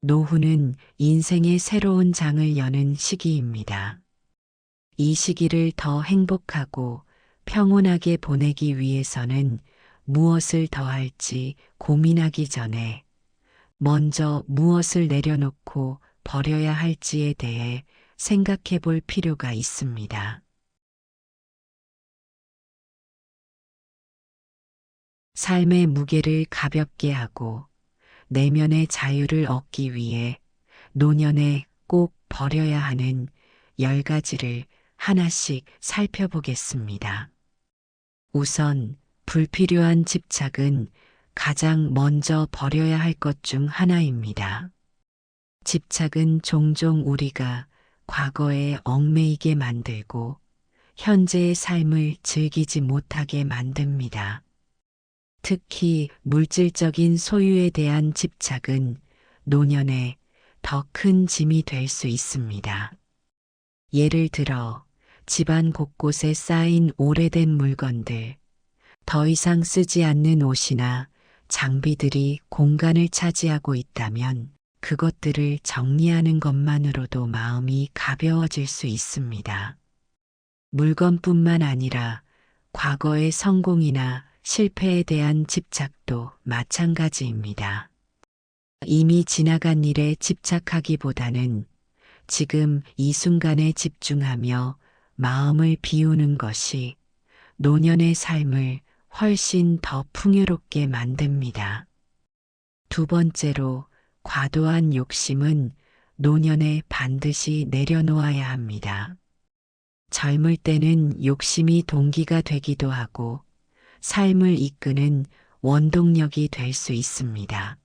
노후는 인생의 새로운 장을 여는 시기입니다. 이 시기를 더 행복하고 평온하게 보내기 위해서는 무엇을 더 할지 고민하기 전에 먼저 무엇을 내려놓고 버려야 할지에 대해 생각해 볼 필요가 있습니다. 삶의 무게를 가볍게 하고 내면의 자유를 얻기 위해 노년에 꼭 버려야 하는 10가지를 하나씩 살펴보겠습니다. 우선 불필요한 집착은 가장 먼저 버려야 할 것 중 하나입니다. 집착은 종종 우리가 과거에 얽매이게 만들고 현재의 삶을 즐기지 못하게 만듭니다. 특히 물질적인 소유에 대한 집착은 노년에 더 큰 짐이 될 수 있습니다. 예를 들어 집안 곳곳에 쌓인 오래된 물건들, 더 이상 쓰지 않는 옷이나 장비들이 공간을 차지하고 있다면 그것들을 정리하는 것만으로도 마음이 가벼워질 수 있습니다. 물건뿐만 아니라 과거의 성공이나 실패에 대한 집착도 마찬가지입니다. 이미 지나간 일에 집착하기보다는 지금 이 순간에 집중하며 마음을 비우는 것이 노년의 삶을 훨씬 더 풍요롭게 만듭니다. 두 번째로 과도한 욕심은 노년에 반드시 내려놓아야 합니다. 젊을 때는 욕심이 동기가 되기도 하고 삶을 이끄는 원동력이 될 수 있습니다.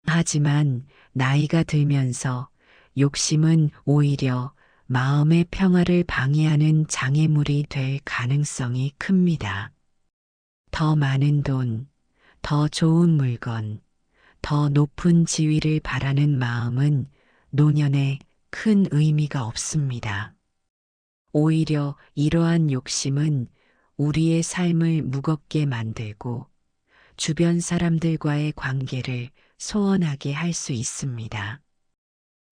하지만 나이가 들면서 욕심은 오히려 마음의 평화를 방해하는 장애물이 될 가능성이 큽니다. 더 많은 돈, 더 좋은 물건, 더 높은 지위를 바라는 마음은 노년에 큰 의미가 없습니다. 오히려 이러한 욕심은 우리의 삶을 무겁게 만들고 주변 사람들과의 관계를 소원하게 할 수 있습니다.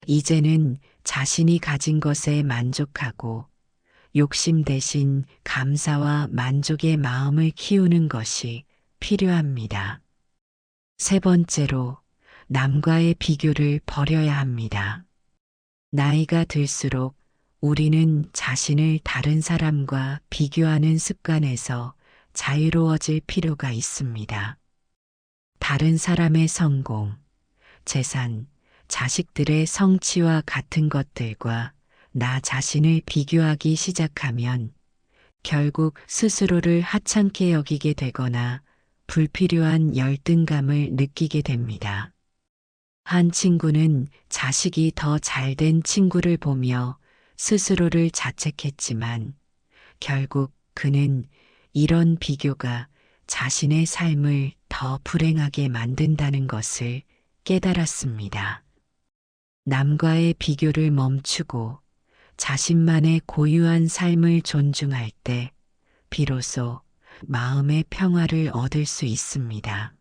이제는 자신이 가진 것에 만족하고 욕심 대신 감사와 만족의 마음을 키우는 것이 필요합니다. 세 번째로 남과의 비교를 버려야 합니다. 나이가 들수록 우리는 자신을 다른 사람과 비교하는 습관에서 자유로워질 필요가 있습니다. 다른 사람의 성공, 재산, 자식들의 성취와 같은 것들과 나 자신을 비교하기 시작하면 결국 스스로를 하찮게 여기게 되거나 불필요한 열등감을 느끼게 됩니다. 한 친구는 자식이 더 잘된 친구를 보며 스스로를 자책했지만 결국 그는 이런 비교가 자신의 삶을 더 불행하게 만든다는 것을 깨달았습니다. 남과의 비교를 멈추고 자신만의 고유한 삶을 존중할 때 비로소 마음의 평화를 얻을 수 있습니다.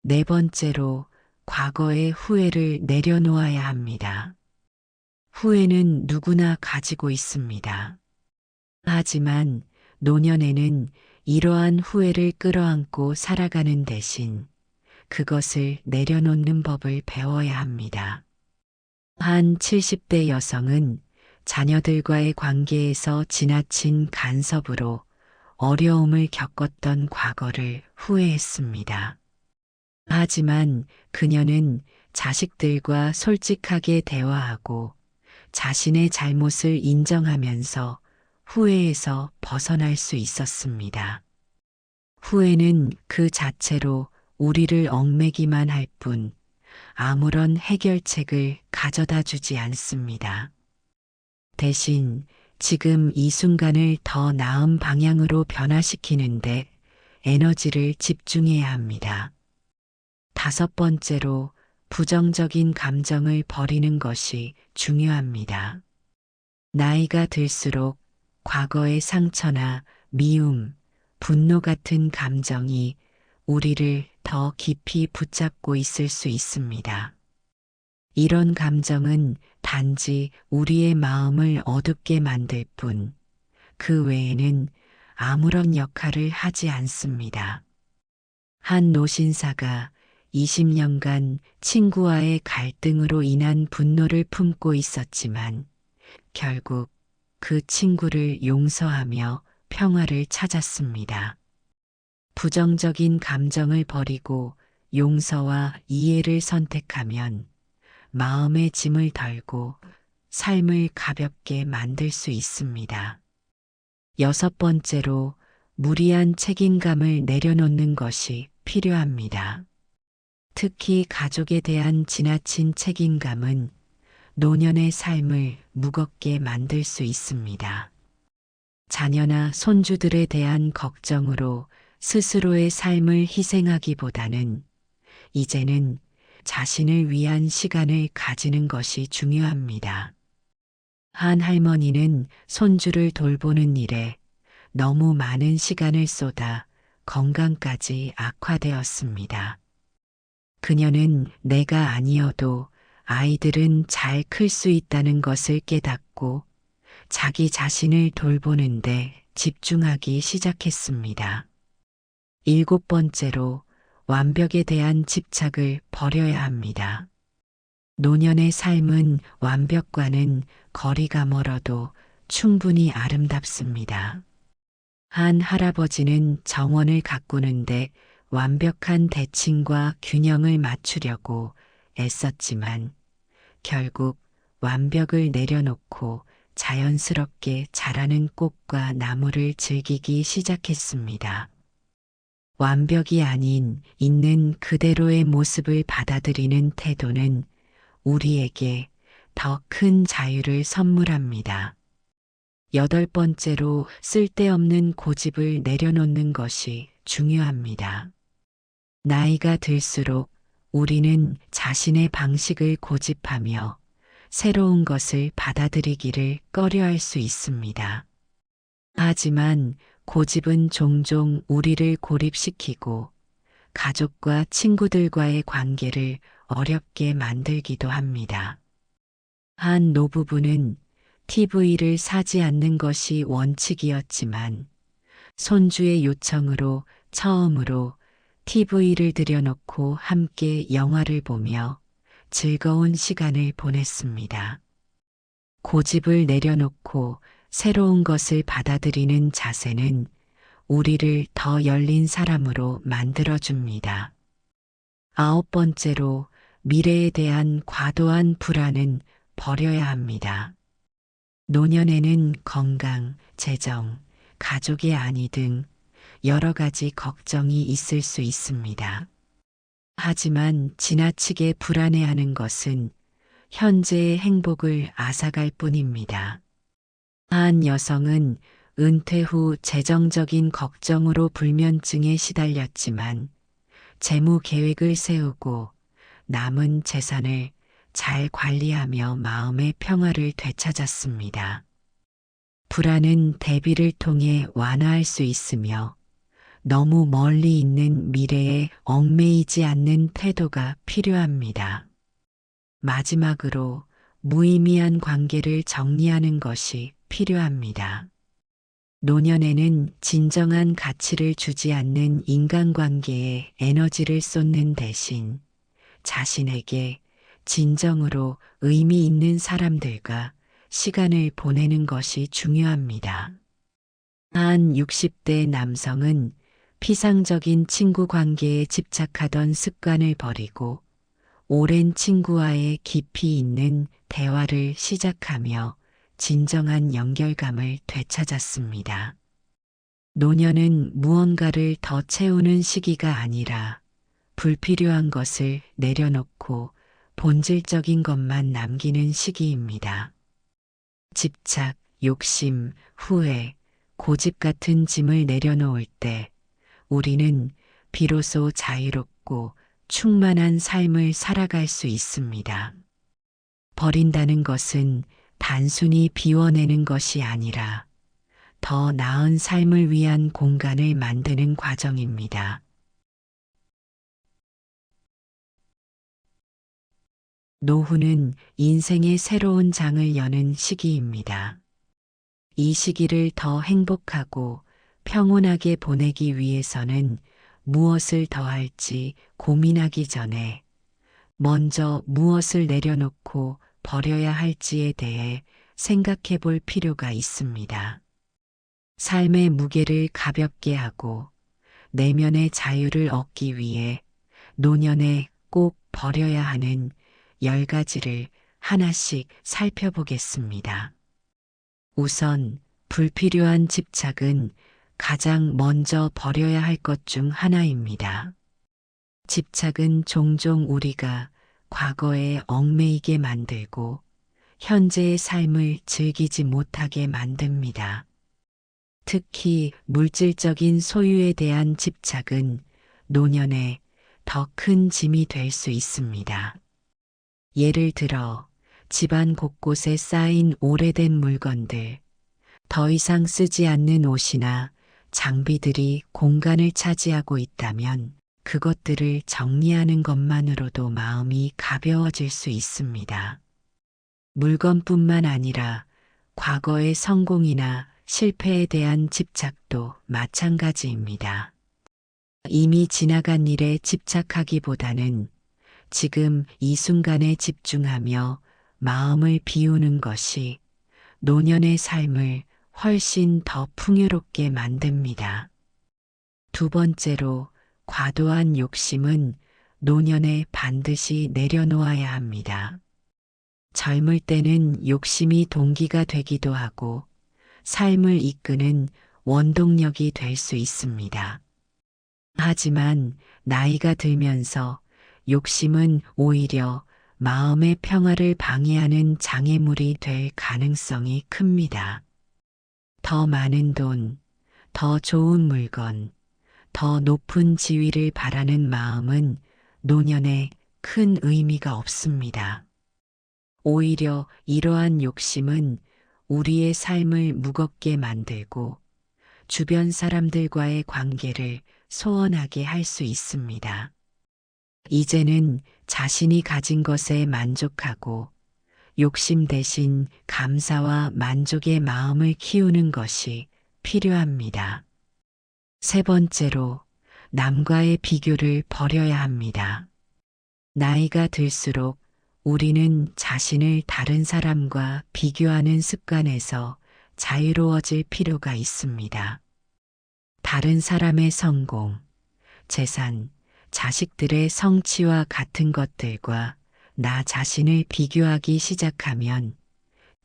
네 번째로 과거의 후회를 내려놓아야 합니다. 후회는 누구나 가지고 있습니다. 하지만 노년에는 이러한 후회를 끌어안고 살아가는 대신 그것을 내려놓는 법을 배워야 합니다. 한 70대 여성은 자녀들과의 관계에서 지나친 간섭으로 어려움을 겪었던 과거를 후회했습니다. 하지만 그녀는 자식들과 솔직하게 대화하고 자신의 잘못을 인정하면서 후회에서 벗어날 수 있었습니다. 후회는 그 자체로 우리를 얽매기만 할 뿐 아무런 해결책을 가져다 주지 않습니다. 대신 지금 이 순간을 더 나은 방향으로 변화시키는데 에너지를 집중해야 합니다. 다섯 번째로 부정적인 감정을 버리는 것이 중요합니다. 나이가 들수록 과거의 상처나 미움, 분노 같은 감정이 우리를 더 깊이 붙잡고 있을 수 있습니다. 이런 감정은 단지 우리의 마음을 어둡게 만들 뿐, 그 외에는 아무런 역할을 하지 않습니다. 한 노신사가 20년간 친구와의 갈등으로 인한 분노를 품고 있었지만 결국 그 친구를 용서하며 평화를 찾았습니다. 부정적인 감정을 버리고 용서와 이해를 선택하면 마음의 짐을 덜고 삶을 가볍게 만들 수 있습니다. 여섯 번째로 무리한 책임감을 내려놓는 것이 필요합니다. 특히 가족에 대한 지나친 책임감은 노년의 삶을 무겁게 만들 수 있습니다. 자녀나 손주들에 대한 걱정으로 스스로의 삶을 희생하기보다는 이제는 자신을 위한 시간을 가지는 것이 중요합니다. 한 할머니는 손주를 돌보는 일에 너무 많은 시간을 쏟아 건강까지 악화되었습니다. 그녀는 내가 아니어도 아이들은 잘 클 수 있다는 것을 깨닫고 자기 자신을 돌보는데 집중하기 시작했습니다. 일곱 번째로 완벽에 대한 집착을 버려야 합니다. 노년의 삶은 완벽과는 거리가 멀어도 충분히 아름답습니다. 한 할아버지는 정원을 가꾸는데 완벽한 대칭과 균형을 맞추려고 애썼지만 결국 완벽을 내려놓고 자연스럽게 자라는 꽃과 나무를 즐기기 시작했습니다. 완벽이 아닌 있는 그대로의 모습을 받아들이는 태도는 우리에게 더 큰 자유를 선물합니다. 여덟 번째로 쓸데없는 고집을 내려놓는 것이 중요합니다. 나이가 들수록 우리는 자신의 방식을 고집하며 새로운 것을 받아들이기를 꺼려할 수 있습니다. 하지만 고집은 종종 우리를 고립시키고 가족과 친구들과의 관계를 어렵게 만들기도 합니다. 한 노부부는 TV를 사지 않는 것이 원칙이었지만 손주의 요청으로 처음으로 TV를 들여놓고 함께 영화를 보며 즐거운 시간을 보냈습니다. 고집을 내려놓고 새로운 것을 받아들이는 자세는 우리를 더 열린 사람으로 만들어줍니다. 아홉 번째로 미래에 대한 과도한 불안은 버려야 합니다. 노년에는 건강, 재정, 가족의 안위 등 여러 가지 걱정이 있을 수 있습니다. 하지만 지나치게 불안해하는 것은 현재의 행복을 앗아갈 뿐입니다. 한 여성은 은퇴 후 재정적인 걱정으로 불면증에 시달렸지만 재무 계획을 세우고 남은 재산을 잘 관리하며 마음의 평화를 되찾았습니다. 불안은 대비를 통해 완화할 수 있으며 너무 멀리 있는 미래에 얽매이지 않는 태도가 필요합니다. 마지막으로 무의미한 관계를 정리하는 것이 필요합니다. 노년에는 진정한 가치를 주지 않는 인간관계에 에너지를 쏟는 대신 자신에게 진정으로 의미 있는 사람들과 시간을 보내는 것이 중요합니다. 한 60대 남성은 피상적인 친구 관계에 집착하던 습관을 버리고 오랜 친구와의 깊이 있는 대화를 시작하며 진정한 연결감을 되찾았습니다. 노년은 무언가를 더 채우는 시기가 아니라 불필요한 것을 내려놓고 본질적인 것만 남기는 시기입니다. 집착, 욕심, 후회, 고집 같은 짐을 내려놓을 때 우리는 비로소 자유롭고 충만한 삶을 살아갈 수 있습니다. 버린다는 것은 단순히 비워내는 것이 아니라 더 나은 삶을 위한 공간을 만드는 과정입니다. 노후는 인생의 새로운 장을 여는 시기입니다. 이 시기를 더 행복하고 평온하게 보내기 위해서는 무엇을 더 할지 고민하기 전에 먼저 무엇을 내려놓고 버려야 할지에 대해 생각해 볼 필요가 있습니다. 삶의 무게를 가볍게 하고 내면의 자유를 얻기 위해 노년에 꼭 버려야 하는 10가지를 하나씩 살펴보겠습니다. 우선 불필요한 집착은 가장 먼저 버려야 할 것 중 하나입니다. 집착은 종종 우리가 과거에 얽매이게 만들고 현재의 삶을 즐기지 못하게 만듭니다. 특히 물질적인 소유에 대한 집착은 노년에 더 큰 짐이 될 수 있습니다. 예를 들어 집안 곳곳에 쌓인 오래된 물건들, 더 이상 쓰지 않는 옷이나 장비들이 공간을 차지하고 있다면 그것들을 정리하는 것만으로도 마음이 가벼워질 수 있습니다. 물건뿐만 아니라 과거의 성공이나 실패에 대한 집착도 마찬가지입니다. 이미 지나간 일에 집착하기보다는 지금 이 순간에 집중하며 마음을 비우는 것이 노년의 삶을 훨씬 더 풍요롭게 만듭니다. 두 번째로 과도한 욕심은 노년에 반드시 내려놓아야 합니다. 젊을 때는 욕심이 동기가 되기도 하고 삶을 이끄는 원동력이 될 수 있습니다. 하지만 나이가 들면서 욕심은 오히려 마음의 평화를 방해하는 장애물이 될 가능성이 큽니다. 더 많은 돈, 더 좋은 물건, 더 높은 지위를 바라는 마음은 노년에 큰 의미가 없습니다. 오히려 이러한 욕심은 우리의 삶을 무겁게 만들고 주변 사람들과의 관계를 소원하게 할 수 있습니다. 이제는 자신이 가진 것에 만족하고 욕심 대신 감사와 만족의 마음을 키우는 것이 필요합니다. 세 번째로 남과의 비교를 버려야 합니다. 나이가 들수록 우리는 자신을 다른 사람과 비교하는 습관에서 자유로워질 필요가 있습니다. 다른 사람의 성공, 재산, 자식들의 성취와 같은 것들과 나 자신을 비교하기 시작하면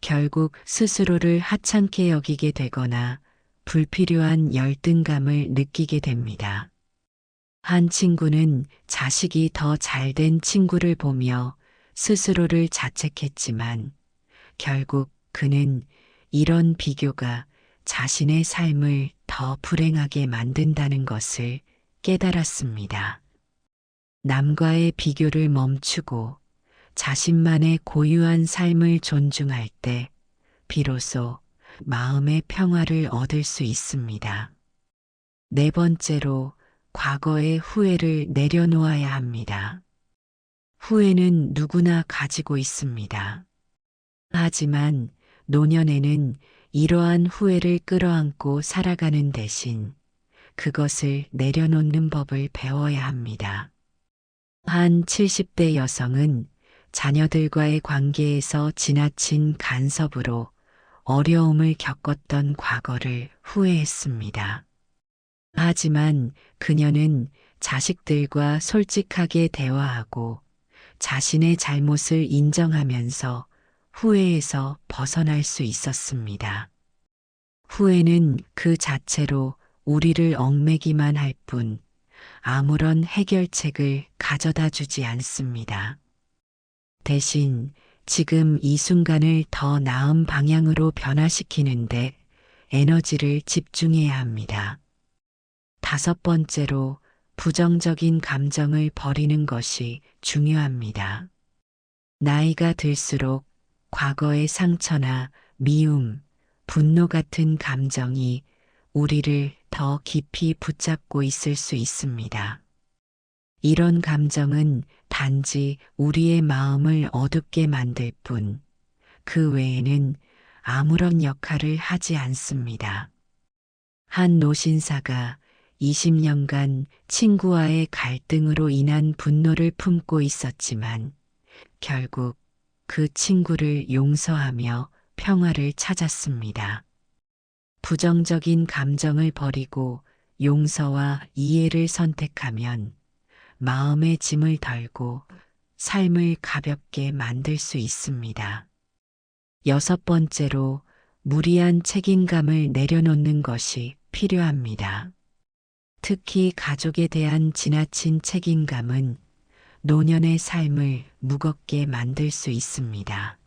결국 스스로를 하찮게 여기게 되거나 불필요한 열등감을 느끼게 됩니다. 한 친구는 자식이 더 잘된 친구를 보며 스스로를 자책했지만 결국 그는 이런 비교가 자신의 삶을 더 불행하게 만든다는 것을 깨달았습니다. 남과의 비교를 멈추고 자신만의 고유한 삶을 존중할 때 비로소 마음의 평화를 얻을 수 있습니다. 네 번째로 과거의 후회를 내려놓아야 합니다. 후회는 누구나 가지고 있습니다. 하지만 노년에는 이러한 후회를 끌어안고 살아가는 대신 그것을 내려놓는 법을 배워야 합니다. 한 70대 여성은 자녀들과의 관계에서 지나친 간섭으로 어려움을 겪었던 과거를 후회했습니다. 하지만 그녀는 자식들과 솔직하게 대화하고 자신의 잘못을 인정하면서 후회에서 벗어날 수 있었습니다. 후회는 그 자체로 우리를 얽매기만 할 뿐 아무런 해결책을 가져다 주지 않습니다. 대신 지금 이 순간을 더 나은 방향으로 변화시키는데 에너지를 집중해야 합니다. 다섯 번째로 부정적인 감정을 버리는 것이 중요합니다. 나이가 들수록 과거의 상처나 미움, 분노 같은 감정이 우리를 더 깊이 붙잡고 있을 수 있습니다. 이런 감정은 단지 우리의 마음을 어둡게 만들 뿐, 그 외에는 아무런 역할을 하지 않습니다. 한 노신사가 20년간 친구와의 갈등으로 인한 분노를 품고 있었지만 결국 그 친구를 용서하며 평화를 찾았습니다. 부정적인 감정을 버리고 용서와 이해를 선택하면 마음의 짐을 덜고 삶을 가볍게 만들 수 있습니다. 여섯 번째로 무리한 책임감을 내려놓는 것이 필요합니다. 특히 가족에 대한 지나친 책임감은 노년의 삶을 무겁게 만들 수 있습니다.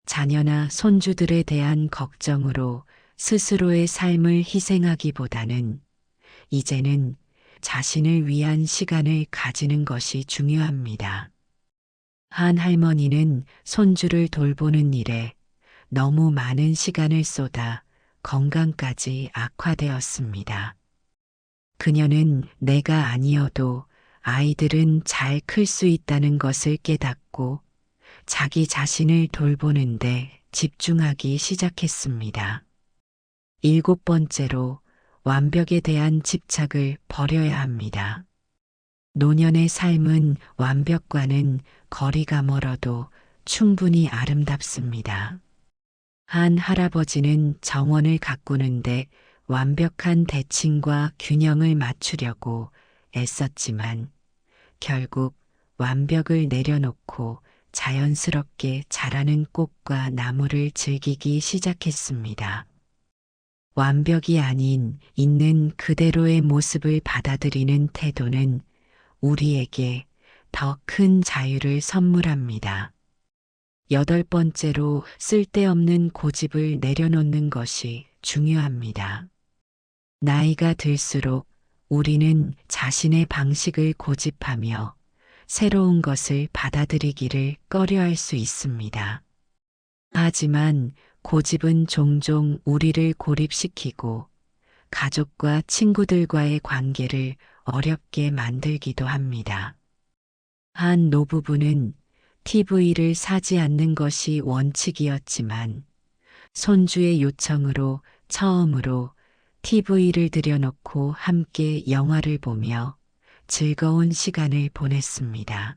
자녀나 손주들에 대한 걱정으로 스스로의 삶을 희생하기보다는 이제는 자신을 위한 시간을 가지는 것이 중요합니다. 한 할머니는 손주를 돌보는 일에 너무 많은 시간을 쏟아 건강까지 악화되었습니다. 그녀는 내가 아니어도 아이들은 잘 클 수 있다는 것을 깨닫고 자기 자신을 돌보는데 집중하기 시작했습니다. 일곱 번째로 완벽에 대한 집착을 버려야 합니다. 노년의 삶은 완벽과는 거리가 멀어도 충분히 아름답습니다. 한 할아버지는 정원을 가꾸는데 완벽한 대칭과 균형을 맞추려고 애썼지만 결국 완벽을 내려놓고 자연스럽게 자라는 꽃과 나무를 즐기기 시작했습니다. 완벽이 아닌 있는 그대로의 모습을 받아들이는 태도는 우리에게 더 큰 자유를 선물합니다. 여덟 번째로 쓸데없는 고집을 내려놓는 것이 중요합니다. 나이가 들수록 우리는 자신의 방식을 고집하며 새로운 것을 받아들이기를 꺼려할 수 있습니다. 하지만 고집은 종종 우리를 고립시키고 가족과 친구들과의 관계를 어렵게 만들기도 합니다. 한 노부부는 TV를 사지 않는 것이 원칙이었지만 손주의 요청으로 처음으로 TV를 들여놓고 함께 영화를 보며 즐거운 시간을 보냈습니다.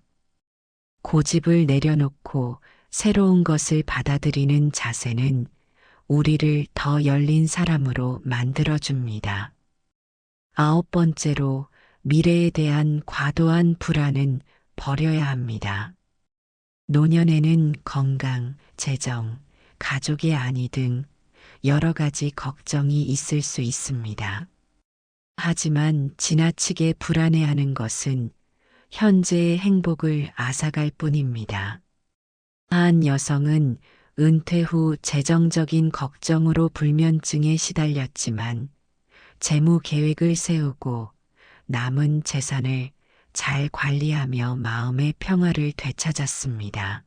고집을 내려놓고 새로운 것을 받아들이는 자세는 우리를 더 열린 사람으로 만들어줍니다. 아홉 번째로 미래에 대한 과도한 불안은 버려야 합니다. 노년에는 건강, 재정, 가족의 안위 등 여러 가지 걱정이 있을 수 있습니다. 하지만 지나치게 불안해하는 것은 현재의 행복을 앗아갈 뿐입니다. 한 여성은 은퇴 후 재정적인 걱정으로 불면증에 시달렸지만 재무 계획을 세우고 남은 재산을 잘 관리하며 마음의 평화를 되찾았습니다.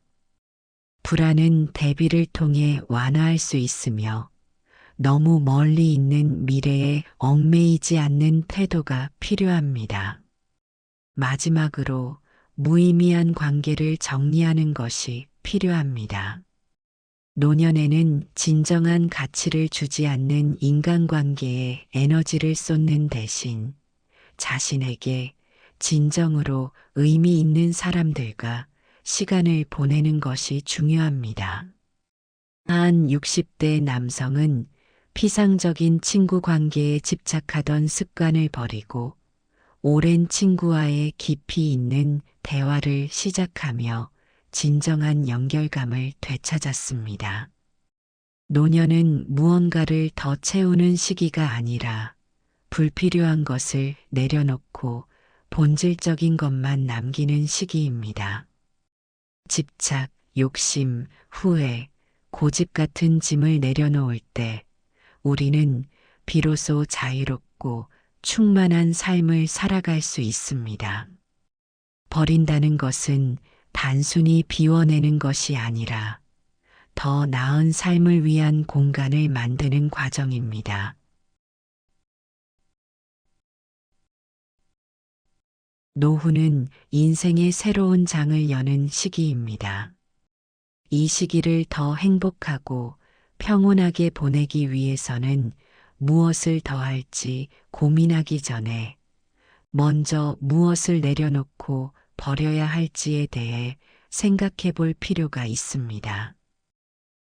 불안은 대비를 통해 완화할 수 있으며 너무 멀리 있는 미래에 얽매이지 않는 태도가 필요합니다. 마지막으로 무의미한 관계를 정리하는 것이 필요합니다. 노년에는 진정한 가치를 주지 않는 인간관계에 에너지를 쏟는 대신 자신에게 진정으로 의미 있는 사람들과 시간을 보내는 것이 중요합니다. 한 60대 남성은 피상적인 친구 관계에 집착하던 습관을 버리고 오랜 친구와의 깊이 있는 대화를 시작하며 진정한 연결감을 되찾았습니다. 노년은 무언가를 더 채우는 시기가 아니라 불필요한 것을 내려놓고 본질적인 것만 남기는 시기입니다. 집착, 욕심, 후회, 고집 같은 짐을 내려놓을 때 우리는 비로소 자유롭고 충만한 삶을 살아갈 수 있습니다. 버린다는 것은 단순히 비워내는 것이 아니라 더 나은 삶을 위한 공간을 만드는 과정입니다. 노후는 인생의 새로운 장을 여는 시기입니다. 이 시기를 더 행복하고 평온하게 보내기 위해서는 무엇을 더 할지 고민하기 전에 먼저 무엇을 내려놓고 버려야 할지에 대해 생각해 볼 필요가 있습니다.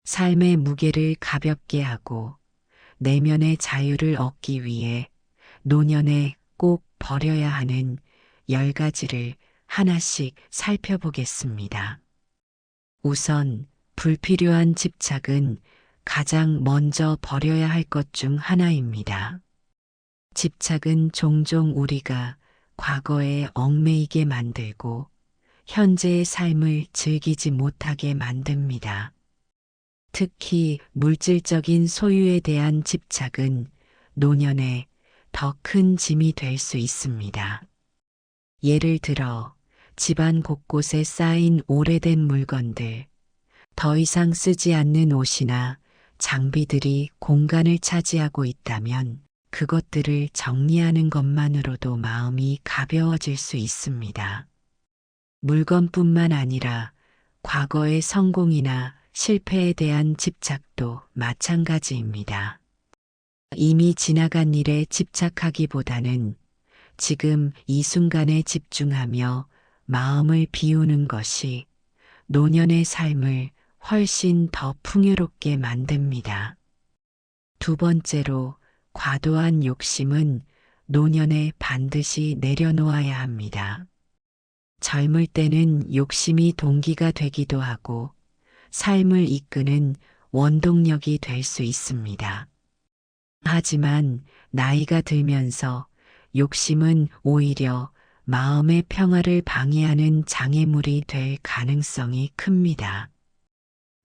삶의 무게를 가볍게 하고 내면의 자유를 얻기 위해 노년에 꼭 버려야 하는 10가지를 하나씩 살펴보겠습니다. 우선 불필요한 집착은 가장 먼저 버려야 할 것 중 하나입니다. 집착은 종종 우리가 과거에 얽매이게 만들고 현재의 삶을 즐기지 못하게 만듭니다. 특히 물질적인 소유에 대한 집착은 노년에 더 큰 짐이 될 수 있습니다. 예를 들어 집안 곳곳에 쌓인 오래된 물건들, 더 이상 쓰지 않는 옷이나 장비들이 공간을 차지하고 있다면 그것들을 정리하는 것만으로도 마음이 가벼워질 수 있습니다. 물건뿐만 아니라 과거의 성공이나 실패에 대한 집착도 마찬가지입니다. 이미 지나간 일에 집착하기보다는 지금 이 순간에 집중하며 마음을 비우는 것이 노년의 삶을 훨씬 더 풍요롭게 만듭니다. 두 번째로 과도한 욕심은 노년에 반드시 내려놓아야 합니다. 젊을 때는 욕심이 동기가 되기도 하고 삶을 이끄는 원동력이 될 수 있습니다. 하지만 나이가 들면서 욕심은 오히려 마음의 평화를 방해하는 장애물이 될 가능성이 큽니다.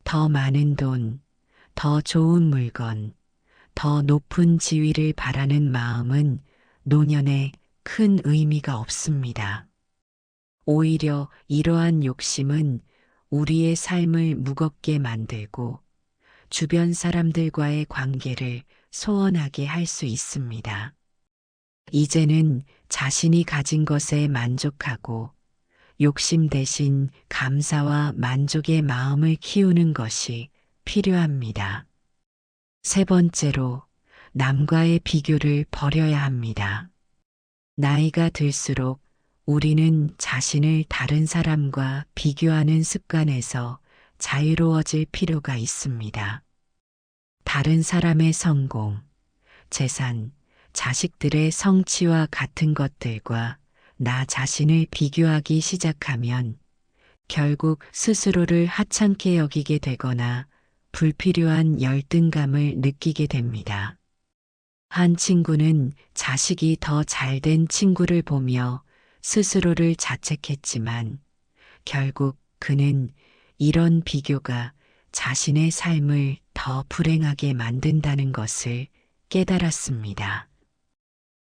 더 많은 돈, 더 좋은 물건, 더 높은 지위를 바라는 마음은 노년에 큰 의미가 없습니다. 오히려 이러한 욕심은 우리의 삶을 무겁게 만들고 주변 사람들과의 관계를 소원하게 할 수 있습니다. 이제는 자신이 가진 것에 만족하고 욕심 대신 감사와 만족의 마음을 키우는 것이 필요합니다. 세 번째로 남과의 비교를 버려야 합니다. 나이가 들수록 우리는 자신을 다른 사람과 비교하는 습관에서 자유로워질 필요가 있습니다. 다른 사람의 성공, 재산, 자식들의 성취와 같은 것들과 나 자신을 비교하기 시작하면 결국 스스로를 하찮게 여기게 되거나 불필요한 열등감을 느끼게 됩니다. 한 친구는 자식이 더 잘된 친구를 보며 스스로를 자책했지만 결국 그는 이런 비교가 자신의 삶을 더 불행하게 만든다는 것을 깨달았습니다.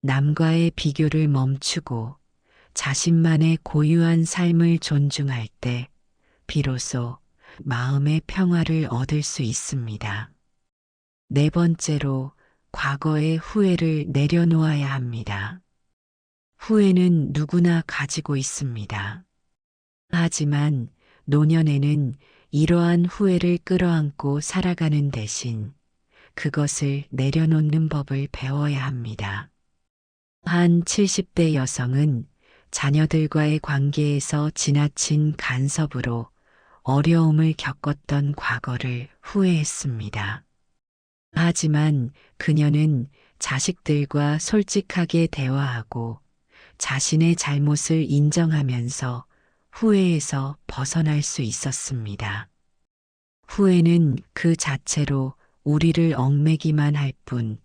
남과의 비교를 멈추고 자신만의 고유한 삶을 존중할 때 비로소 마음의 평화를 얻을 수 있습니다. 네 번째로 과거의 후회를 내려놓아야 합니다. 후회는 누구나 가지고 있습니다. 하지만 노년에는 이러한 후회를 끌어안고 살아가는 대신 그것을 내려놓는 법을 배워야 합니다. 한 70대 여성은 자녀들과의 관계에서 지나친 간섭으로 어려움을 겪었던 과거를 후회했습니다. 하지만 그녀는 자식들과 솔직하게 대화하고 자신의 잘못을 인정하면서 후회에서 벗어날 수 있었습니다. 후회는 그 자체로 우리를 얽매기만 할 뿐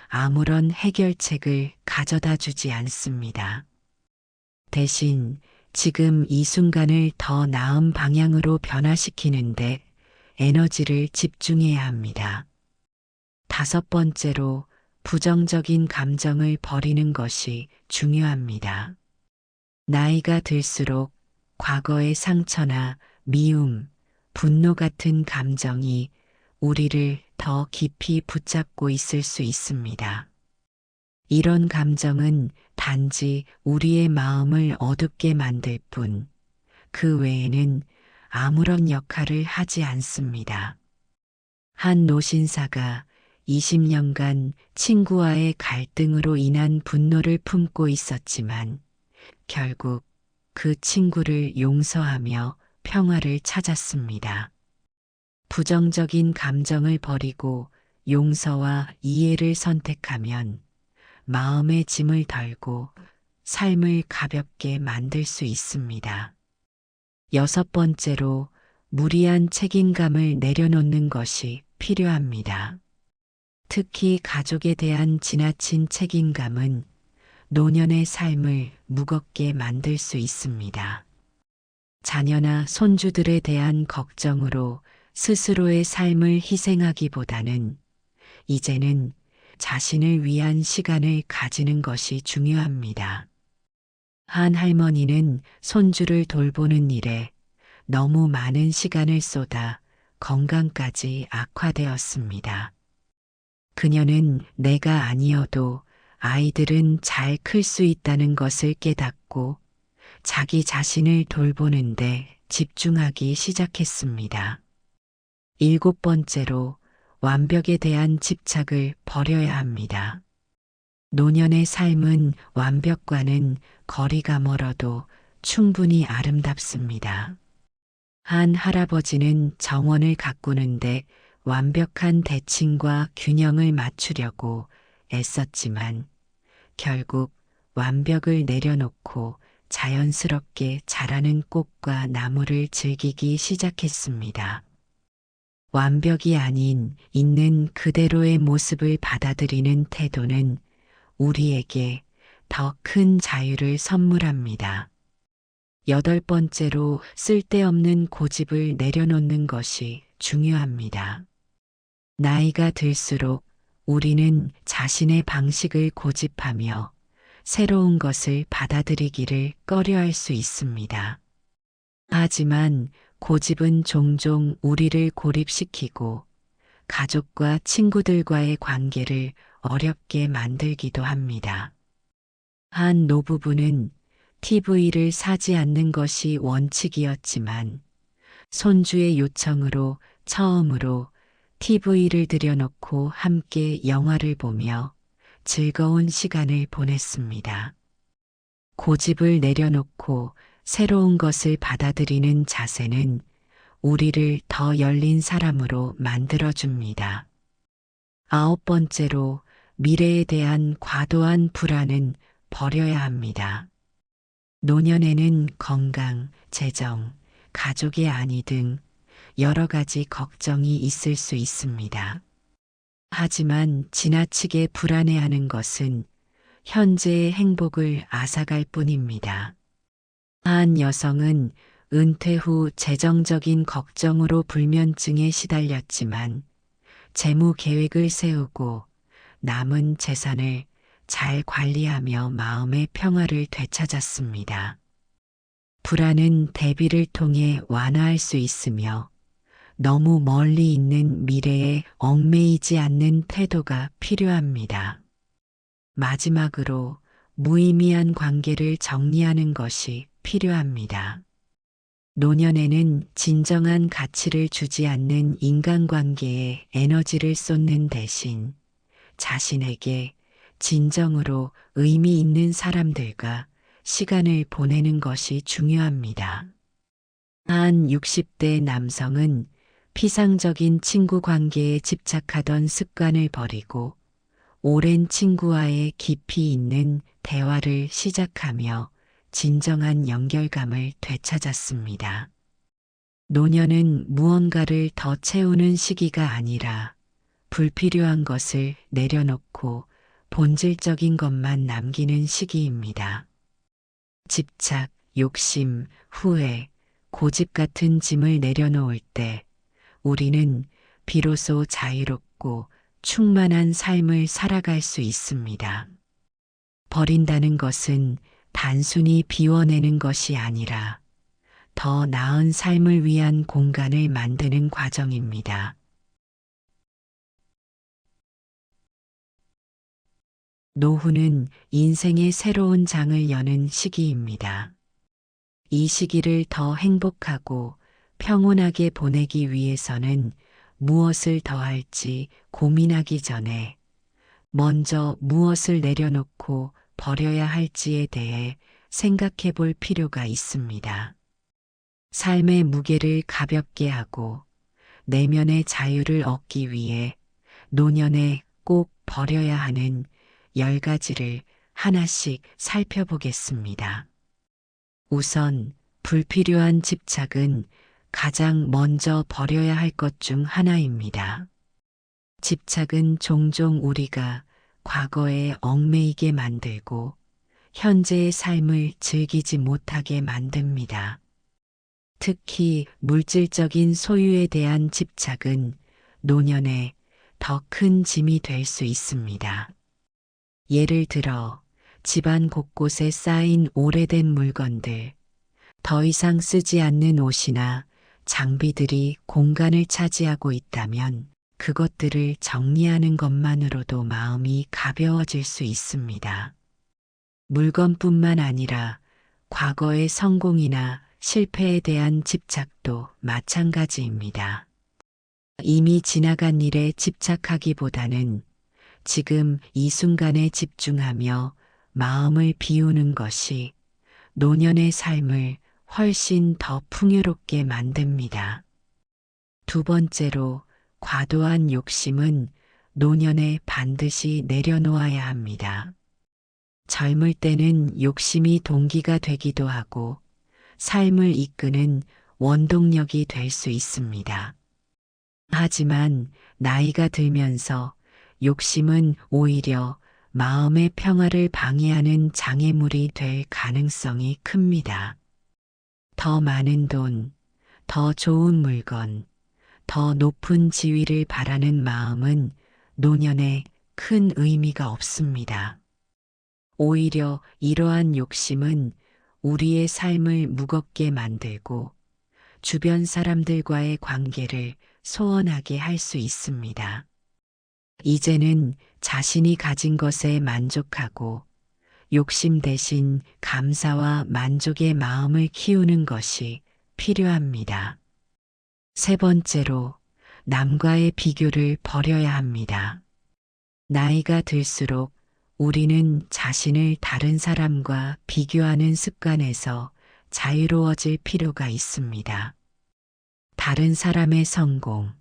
아무런 해결책을 가져다 주지 않습니다. 대신 지금 이 순간을 더 나은 방향으로 변화시키는데 에너지를 집중해야 합니다. 다섯 번째로 부정적인 감정을 버리는 것이 중요합니다. 나이가 들수록 과거의 상처나 미움, 분노 같은 감정이 우리를 더 깊이 붙잡고 있을 수 있습니다. 이런 감정은 단지 우리의 마음을 어둡게 만들 뿐, 그 외에는 아무런 역할을 하지 않습니다. 한 노신사가 20년간 친구와의 갈등으로 인한 분노를 품고 있었지만 결국 그 친구를 용서하며 평화를 찾았습니다. 부정적인 감정을 버리고 용서와 이해를 선택하면 마음의 짐을 덜고 삶을 가볍게 만들 수 있습니다. 6번째로 무리한 책임감을 내려놓는 것이 필요합니다. 특히 가족에 대한 지나친 책임감은 노년의 삶을 무겁게 만들 수 있습니다. 자녀나 손주들에 대한 걱정으로 스스로의 삶을 희생하기보다는 이제는 자신을 위한 시간을 가지는 것이 중요합니다. 한 할머니는 손주를 돌보는 일에 너무 많은 시간을 쏟아 건강까지 악화되었습니다. 그녀는 내가 아니어도 아이들은 잘 클 수 있다는 것을 깨닫고 자기 자신을 돌보는데 집중하기 시작했습니다. 7번째로 완벽에 대한 집착을 버려야 합니다. 노년의 삶은 완벽과는 거리가 멀어도 충분히 아름답습니다. 한 할아버지는 정원을 가꾸는데 완벽한 대칭과 균형을 맞추려고 애썼지만 결국 완벽을 내려놓고 자연스럽게 자라는 꽃과 나무를 즐기기 시작했습니다. 완벽이 아닌 있는 그대로의 모습을 받아들이는 태도는 우리에게 더 큰 자유를 선물합니다. 8번째로 쓸데없는 고집을 내려놓는 것이 중요합니다. 나이가 들수록 우리는 자신의 방식을 고집하며 새로운 것을 받아들이기를 꺼려할 수 있습니다. 하지만 고집은 종종 우리를 고립시키고 가족과 친구들과의 관계를 어렵게 만들기도 합니다. 한 노부부는 TV를 사지 않는 것이 원칙이었지만 손주의 요청으로 처음으로 TV를 들여놓고 함께 영화를 보며 즐거운 시간을 보냈습니다. 고집을 내려놓고 새로운 것을 받아들이는 자세는 우리를 더 열린 사람으로 만들어줍니다. 9번째로 미래에 대한 과도한 불안은 버려야 합니다. 노년에는 건강, 재정, 가족의 안위 등 여러 가지 걱정이 있을 수 있습니다. 하지만 지나치게 불안해하는 것은 현재의 행복을 앗아갈 뿐입니다. 한 여성은 은퇴 후 재정적인 걱정으로 불면증에 시달렸지만 재무 계획을 세우고 남은 재산을 잘 관리하며 마음의 평화를 되찾았습니다. 불안은 대비를 통해 완화할 수 있으며 너무 멀리 있는 미래에 얽매이지 않는 태도가 필요합니다. 마지막으로 무의미한 관계를 정리하는 것이 필요합니다. 노년에는 진정한 가치를 주지 않는 인간관계에 에너지를 쏟는 대신 자신에게 진정으로 의미 있는 사람들과 시간을 보내는 것이 중요합니다. 한 60대 남성은 피상적인 친구 관계에 집착하던 습관을 버리고 오랜 친구와의 깊이 있는 대화를 시작하며 진정한 연결감을 되찾았습니다. 노년은 무언가를 더 채우는 시기가 아니라 불필요한 것을 내려놓고 본질적인 것만 남기는 시기입니다. 집착, 욕심, 후회, 고집 같은 짐을 내려놓을 때 우리는 비로소 자유롭고 충만한 삶을 살아갈 수 있습니다. 버린다는 것은 단순히 비워내는 것이 아니라 더 나은 삶을 위한 공간을 만드는 과정입니다. 노후는 인생의 새로운 장을 여는 시기입니다. 이 시기를 더 행복하고 평온하게 보내기 위해서는 무엇을 더 할지 고민하기 전에 먼저 무엇을 내려놓고 버려야 할지에 대해 생각해 볼 필요가 있습니다. 삶의 무게를 가볍게 하고 내면의 자유를 얻기 위해 노년에 꼭 버려야 하는 10가지를 하나씩 살펴보겠습니다. 우선 불필요한 집착은 가장 먼저 버려야 할 것 중 하나입니다. 집착은 종종 우리가 과거에 얽매이게 만들고 현재의 삶을 즐기지 못하게 만듭니다. 특히 물질적인 소유에 대한 집착은 노년에 더 큰 짐이 될 수 있습니다. 예를 들어 집안 곳곳에 쌓인 오래된 물건들, 더 이상 쓰지 않는 옷이나 장비들이 공간을 차지하고 있다면 그것들을 정리하는 것만으로도 마음이 가벼워질 수 있습니다. 물건뿐만 아니라 과거의 성공이나 실패에 대한 집착도 마찬가지입니다. 이미 지나간 일에 집착하기보다는 지금 이 순간에 집중하며 마음을 비우는 것이 노년의 삶을 훨씬 더 풍요롭게 만듭니다. 두 번째로 과도한 욕심은 노년에 반드시 내려놓아야 합니다. 젊을 때는 욕심이 동기가 되기도 하고 삶을 이끄는 원동력이 될 수 있습니다. 하지만 나이가 들면서 욕심은 오히려 마음의 평화를 방해하는 장애물이 될 가능성이 큽니다. 더 많은 돈, 더 좋은 물건, 더 높은 지위를 바라는 마음은 노년에 큰 의미가 없습니다. 오히려 이러한 욕심은 우리의 삶을 무겁게 만들고 주변 사람들과의 관계를 소원하게 할 수 있습니다. 이제는 자신이 가진 것에 만족하고 욕심 대신 감사와 만족의 마음을 키우는 것이 필요합니다. 세 번째로 남과의 비교를 버려야 합니다. 나이가 들수록 우리는 자신을 다른 사람과 비교하는 습관에서 자유로워질 필요가 있습니다. 다른 사람의 성공,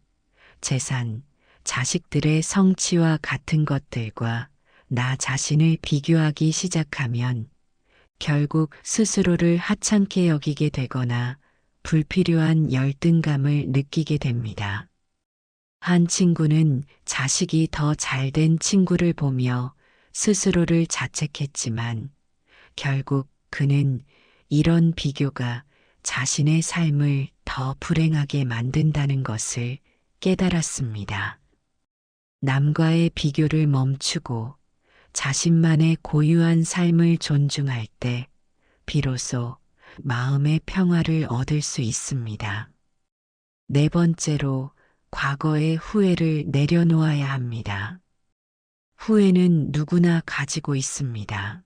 재산, 자식들의 성취와 같은 것들과 나 자신을 비교하기 시작하면 결국 스스로를 하찮게 여기게 되거나 불필요한 열등감을 느끼게 됩니다. 한 친구는 자식이 더 잘된 친구를 보며 스스로를 자책했지만 결국 그는 이런 비교가 자신의 삶을 더 불행하게 만든다는 것을 깨달았습니다. 남과의 비교를 멈추고 자신만의 고유한 삶을 존중할 때 비로소 마음의 평화를 얻을 수 있습니다. 네 번째로 과거의 후회를 내려놓아야 합니다. 후회는 누구나 가지고 있습니다.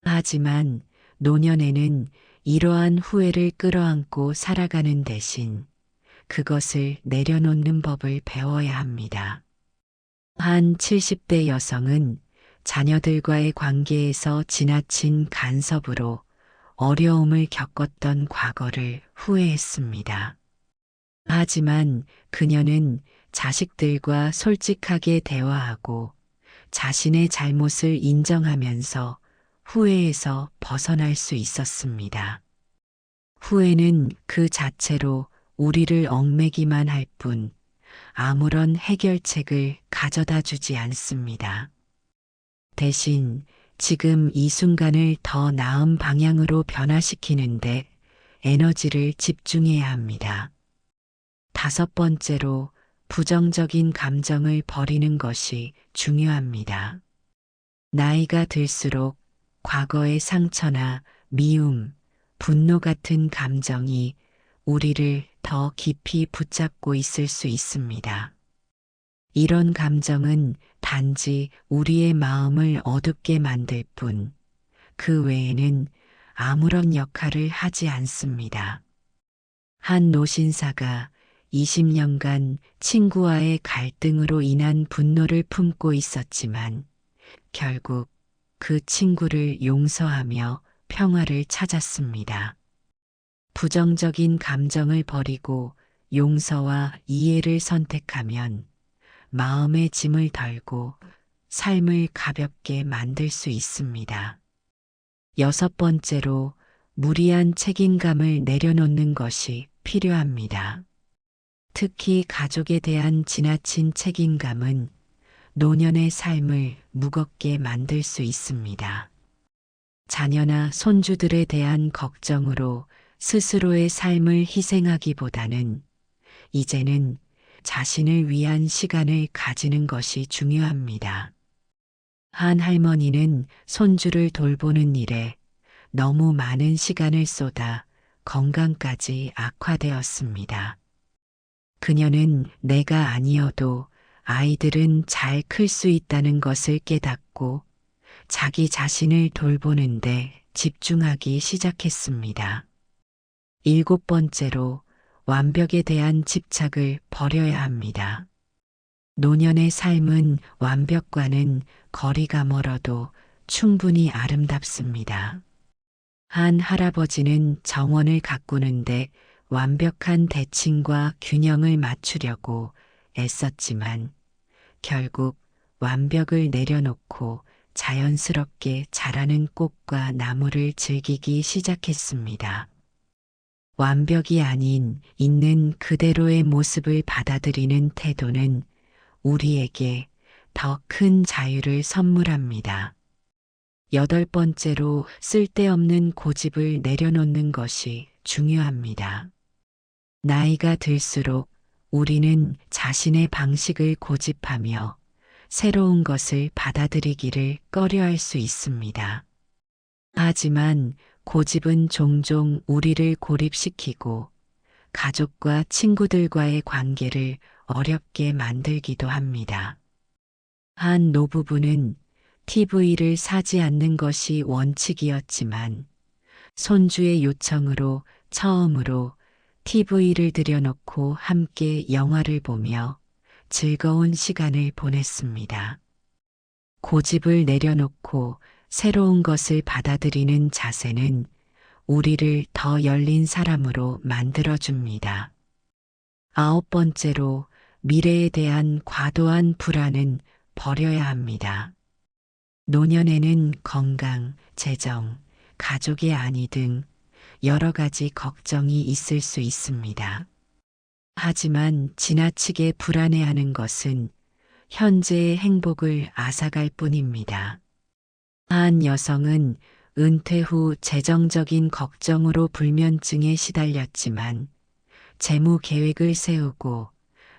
하지만 노년에는 이러한 후회를 끌어안고 살아가는 대신 그것을 내려놓는 법을 배워야 합니다. 한 70대 여성은 자녀들과의 관계에서 지나친 간섭으로 어려움을 겪었던 과거를 후회했습니다. 하지만 그녀는 자식들과 솔직하게 대화하고 자신의 잘못을 인정하면서 후회에서 벗어날 수 있었습니다. 후회는 그 자체로 우리를 얽매기만 할 뿐 아무런 해결책을 가져다 주지 않습니다. 대신 지금 이 순간을 더 나은 방향으로 변화시키는데 에너지를 집중해야 합니다. 다섯 번째로 부정적인 감정을 버리는 것이 중요합니다. 나이가 들수록 과거의 상처나 미움, 분노 같은 감정이 우리를 더 깊이 붙잡고 있을 수 있습니다. 이런 감정은 단지 우리의 마음을 어둡게 만들 뿐, 그 외에는 아무런 역할을 하지 않습니다. 한 노신사가 20년간 친구와의 갈등으로 인한 분노를 품고 있었지만 결국 그 친구를 용서하며 평화를 찾았습니다. 부정적인 감정을 버리고 용서와 이해를 선택하면 마음의 짐을 덜고 삶을 가볍게 만들 수 있습니다. 여섯 번째로 무리한 책임감을 내려놓는 것이 필요합니다. 특히 가족에 대한 지나친 책임감은 노년의 삶을 무겁게 만들 수 있습니다. 자녀나 손주들에 대한 걱정으로 스스로의 삶을 희생하기보다는 이제는 자신을 위한 시간을 가지는 것이 중요합니다. 한 할머니는 손주를 돌보는 일에 너무 많은 시간을 쏟아 건강까지 악화되었습니다. 그녀는 내가 아니어도 아이들은 잘 클 수 있다는 것을 깨닫고 자기 자신을 돌보는데 집중하기 시작했습니다. 일곱 번째로 완벽에 대한 집착을 버려야 합니다. 노년의 삶은 완벽과는 거리가 멀어도 충분히 아름답습니다. 한 할아버지는 정원을 가꾸는데 완벽한 대칭과 균형을 맞추려고 애썼지만 결국 완벽을 내려놓고 자연스럽게 자라는 꽃과 나무를 즐기기 시작했습니다. 완벽이 아닌 있는 그대로의 모습을 받아들이는 태도는 우리에게 더 큰 자유를 선물합니다. 여덟 번째로 쓸데없는 고집을 내려놓는 것이 중요합니다. 나이가 들수록 우리는 자신의 방식을 고집하며 새로운 것을 받아들이기를 꺼려할 수 있습니다. 하지만 고집은 종종 우리를 고립시키고 가족과 친구들과의 관계를 어렵게 만들기도 합니다. 한 노부부는 TV를 사지 않는 것이 원칙이었지만 손주의 요청으로 처음으로 TV를 들여놓고 함께 영화를 보며 즐거운 시간을 보냈습니다. 고집을 내려놓고 새로운 것을 받아들이는 자세는 우리를 더 열린 사람으로 만들어줍니다. 아홉 번째로 미래에 대한 과도한 불안은 버려야 합니다. 노년에는 건강, 재정, 가족의 안위 등 여러 가지 걱정이 있을 수 있습니다. 하지만 지나치게 불안해하는 것은 현재의 행복을 앗아갈 뿐입니다. 한 여성은 은퇴 후 재정적인 걱정으로 불면증에 시달렸지만 재무 계획을 세우고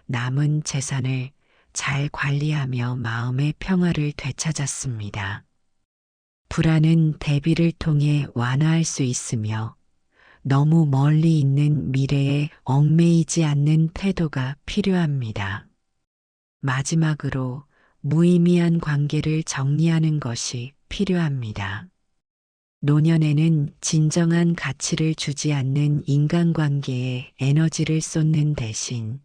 남은 재산을 잘 관리하며 마음의 평화를 되찾았습니다. 불안은 대비를 통해 완화할 수 있으며 너무 멀리 있는 미래에 얽매이지 않는 태도가 필요합니다. 마지막으로 무의미한 관계를 정리하는 것이 필요합니다. 노년에는 진정한 가치를 주지 않는 인간관계에 에너지를 쏟는 대신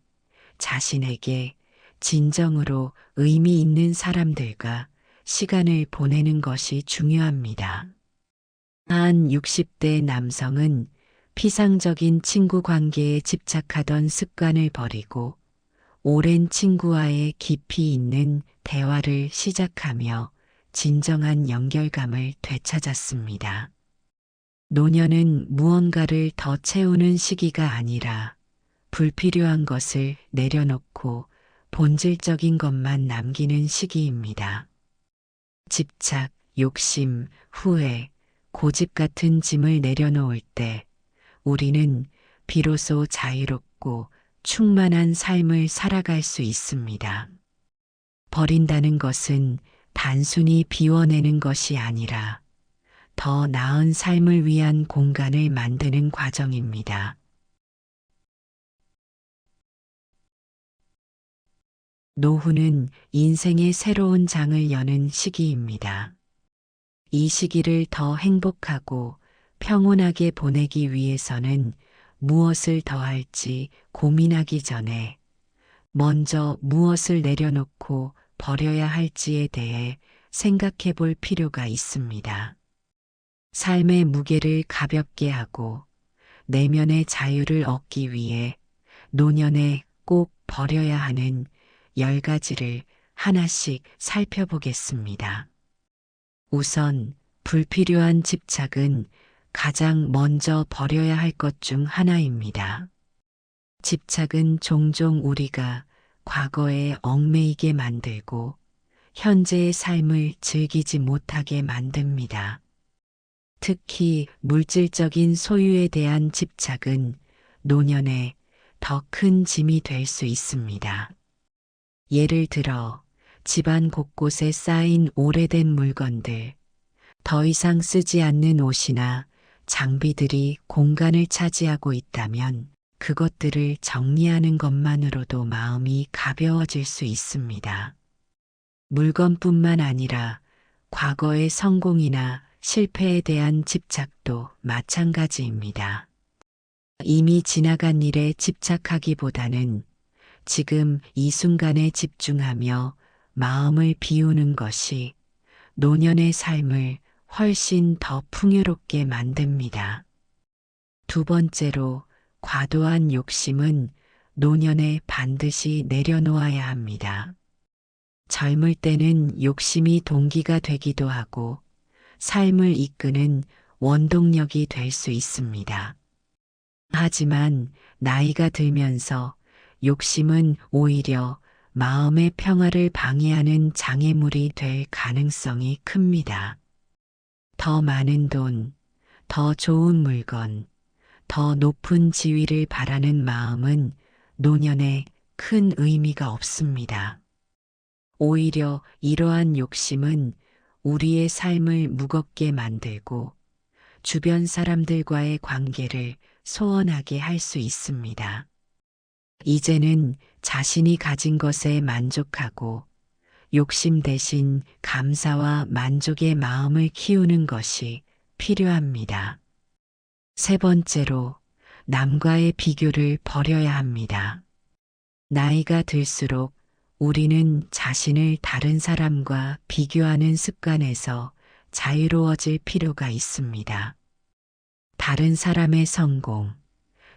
자신에게 진정으로 의미 있는 사람들과 시간을 보내는 것이 중요합니다. 한 60대 남성은 피상적인 친구 관계에 집착하던 습관을 버리고 오랜 친구와의 깊이 있는 대화를 시작하며 진정한 연결감을 되찾았습니다. 노년은 무언가를 더 채우는 시기가 아니라 불필요한 것을 내려놓고 본질적인 것만 남기는 시기입니다. 집착, 욕심, 후회, 고집 같은 짐을 내려놓을 때 우리는 비로소 자유롭고 충만한 삶을 살아갈 수 있습니다. 버린다는 것은 단순히 비워내는 것이 아니라 더 나은 삶을 위한 공간을 만드는 과정입니다. 노후는 인생의 새로운 장을 여는 시기입니다. 이 시기를 더 행복하고 평온하게 보내기 위해서는 무엇을 더 할지 고민하기 전에 먼저 무엇을 내려놓고 버려야 할지에 대해 생각해 볼 필요가 있습니다. 삶의 무게를 가볍게 하고 내면의 자유를 얻기 위해 노년에 꼭 버려야 하는 10가지를 하나씩 살펴보겠습니다. 우선 불필요한 집착은 가장 먼저 버려야 할 것 중 하나입니다. 집착은 종종 우리가 과거에 얽매이게 만들고 현재의 삶을 즐기지 못하게 만듭니다. 특히 물질적인 소유에 대한 집착은 노년에 더 큰 짐이 될 수 있습니다. 예를 들어 집안 곳곳에 쌓인 오래된 물건들, 더 이상 쓰지 않는 옷이나 장비들이 공간을 차지하고 있다면 그것들을 정리하는 것만으로도 마음이 가벼워질 수 있습니다. 물건뿐만 아니라 과거의 성공이나 실패에 대한 집착도 마찬가지입니다. 이미 지나간 일에 집착하기보다는 지금 이 순간에 집중하며 마음을 비우는 것이 노년의 삶을 훨씬 더 풍요롭게 만듭니다. 두 번째로 과도한 욕심은 노년에 반드시 내려놓아야 합니다. 젊을 때는 욕심이 동기가 되기도 하고 삶을 이끄는 원동력이 될 수 있습니다. 하지만 나이가 들면서 욕심은 오히려 마음의 평화를 방해하는 장애물이 될 가능성이 큽니다. 더 많은 돈, 더 좋은 물건, 더 높은 지위를 바라는 마음은 노년에 큰 의미가 없습니다. 오히려 이러한 욕심은 우리의 삶을 무겁게 만들고 주변 사람들과의 관계를 소원하게 할 수 있습니다. 이제는 자신이 가진 것에 만족하고 욕심 대신 감사와 만족의 마음을 키우는 것이 필요합니다. 세 번째로 남과의 비교를 버려야 합니다. 나이가 들수록 우리는 자신을 다른 사람과 비교하는 습관에서 자유로워질 필요가 있습니다. 다른 사람의 성공,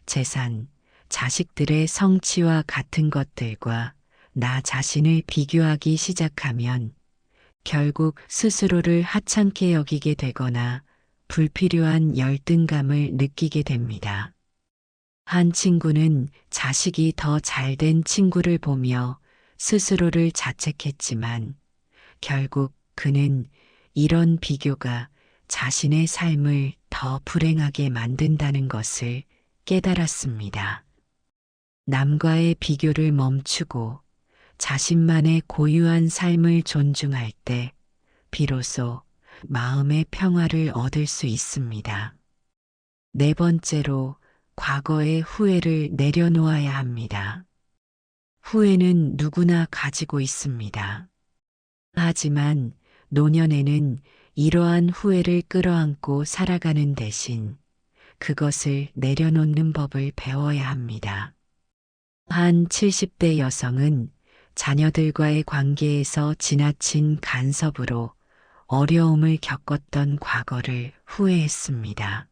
재산, 자식들의 성취와 같은 것들과 나 자신을 비교하기 시작하면 결국 스스로를 하찮게 여기게 되거나 불필요한 열등감을 느끼게 됩니다. 한 친구는 자식이 더 잘된 친구를 보며 스스로를 자책했지만 결국 그는 이런 비교가 자신의 삶을 더 불행하게 만든다는 것을 깨달았습니다. 남과의 비교를 멈추고 자신만의 고유한 삶을 존중할 때 비로소 마음의 평화를 얻을 수 있습니다. 네 번째로 과거의 후회를 내려놓아야 합니다. 후회는 누구나 가지고 있습니다. 하지만 노년에는 이러한 후회를 끌어안고 살아가는 대신 그것을 내려놓는 법을 배워야 합니다. 한 70대 여성은 자녀들과의 관계에서 지나친 간섭으로 어려움을 겪었던 과거를 후회했습니다.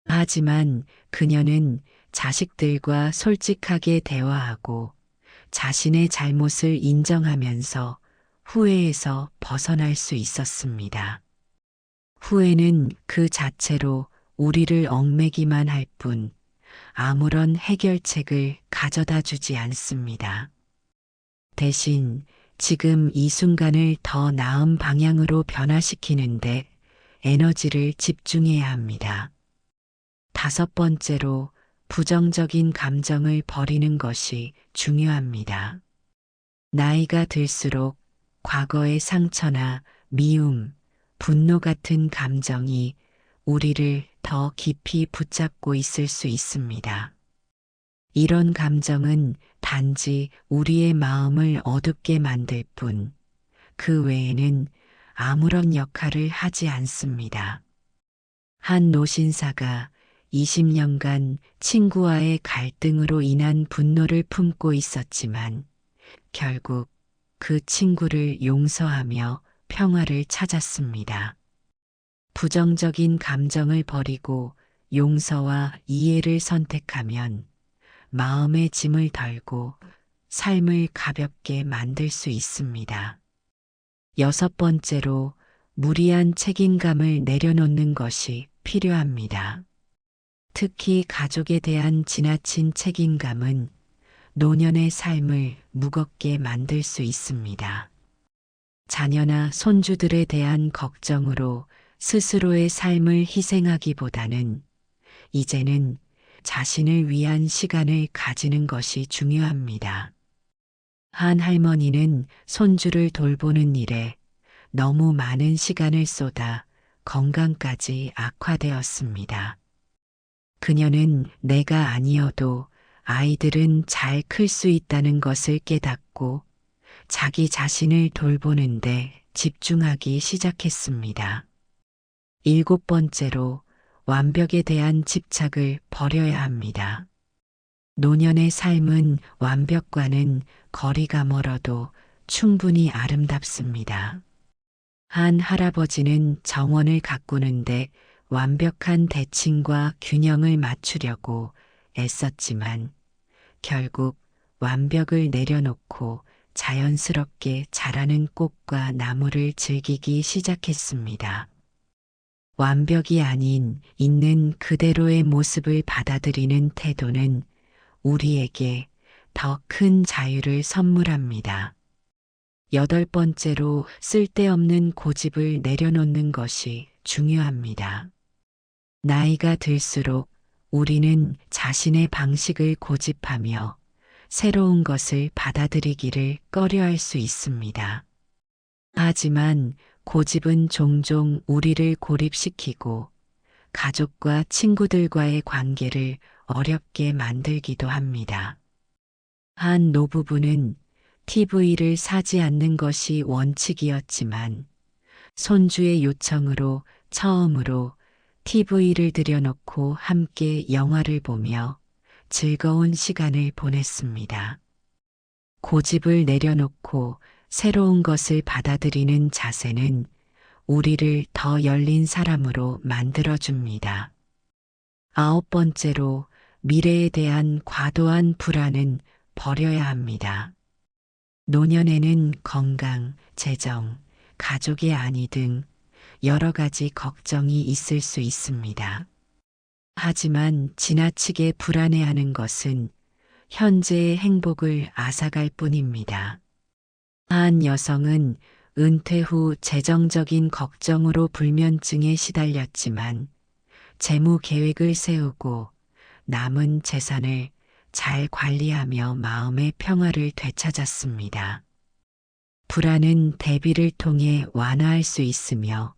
하지만 그녀는 자식들과 솔직하게 대화하고 자신의 잘못을 인정하면서 후회에서 벗어날 수 있었습니다. 후회는 그 자체로 우리를 얽매기만 할 뿐 아무런 해결책을 가져다 주지 않습니다. 대신 지금 이 순간을 더 나은 방향으로 변화시키는데 에너지를 집중해야 합니다. 다섯 번째로 부정적인 감정을 버리는 것이 중요합니다. 나이가 들수록 과거의 상처나 미움, 분노 같은 감정이 우리를 더 깊이 붙잡고 있을 수 있습니다. 이런 감정은 단지 우리의 마음을 어둡게 만들 뿐, 그 외에는 아무런 역할을 하지 않습니다. 한 노신사가 20년간 친구와의 갈등으로 인한 분노를 품고 있었지만 결국 그 친구를 용서하며 평화를 찾았습니다. 부정적인 감정을 버리고 용서와 이해를 선택하면 마음의 짐을 덜고 삶을 가볍게 만들 수 있습니다. 여섯 번째로 무리한 책임감을 내려놓는 것이 필요합니다. 특히 가족에 대한 지나친 책임감은 노년의 삶을 무겁게 만들 수 있습니다. 자녀나 손주들에 대한 걱정으로 스스로의 삶을 희생하기보다는 이제는 자신을 위한 시간을 가지는 것이 중요합니다. 한 할머니는 손주를 돌보는 일에 너무 많은 시간을 쏟아 건강까지 악화되었습니다. 그녀는 내가 아니어도 아이들은 잘 클 수 있다는 것을 깨닫고 자기 자신을 돌보는데 집중하기 시작했습니다. 일곱 번째로 완벽에 대한 집착을 버려야 합니다. 노년의 삶은 완벽과는 거리가 멀어도 충분히 아름답습니다. 한 할아버지는 정원을 가꾸는데 완벽한 대칭과 균형을 맞추려고 애썼지만 결국 완벽을 내려놓고 자연스럽게 자라는 꽃과 나무를 즐기기 시작했습니다. 완벽이 아닌 있는 그대로의 모습을 받아들이는 태도는 우리에게 더 큰 자유를 선물합니다. 여덟 번째로 쓸데없는 고집을 내려놓는 것이 중요합니다. 나이가 들수록 우리는 자신의 방식을 고집하며 새로운 것을 받아들이기를 꺼려할 수 있습니다. 하지만 고집은 종종 우리를 고립시키고 가족과 친구들과의 관계를 어렵게 만들기도 합니다. 한 노부부는 TV를 사지 않는 것이 원칙이었지만 손주의 요청으로 처음으로 TV를 들여놓고 함께 영화를 보며 즐거운 시간을 보냈습니다. 고집을 내려놓고 새로운 것을 받아들이는 자세는 우리를 더 열린 사람으로 만들어줍니다. 아홉 번째로 미래에 대한 과도한 불안은 버려야 합니다. 노년에는 건강, 재정, 가족의 안위 등 여러 가지 걱정이 있을 수 있습니다. 하지만 지나치게 불안해하는 것은 현재의 행복을 앗아갈 뿐입니다. 한 여성은 은퇴 후 재정적인 걱정으로 불면증에 시달렸지만 재무 계획을 세우고 남은 재산을 잘 관리하며 마음의 평화를 되찾았습니다. 불안은 대비를 통해 완화할 수 있으며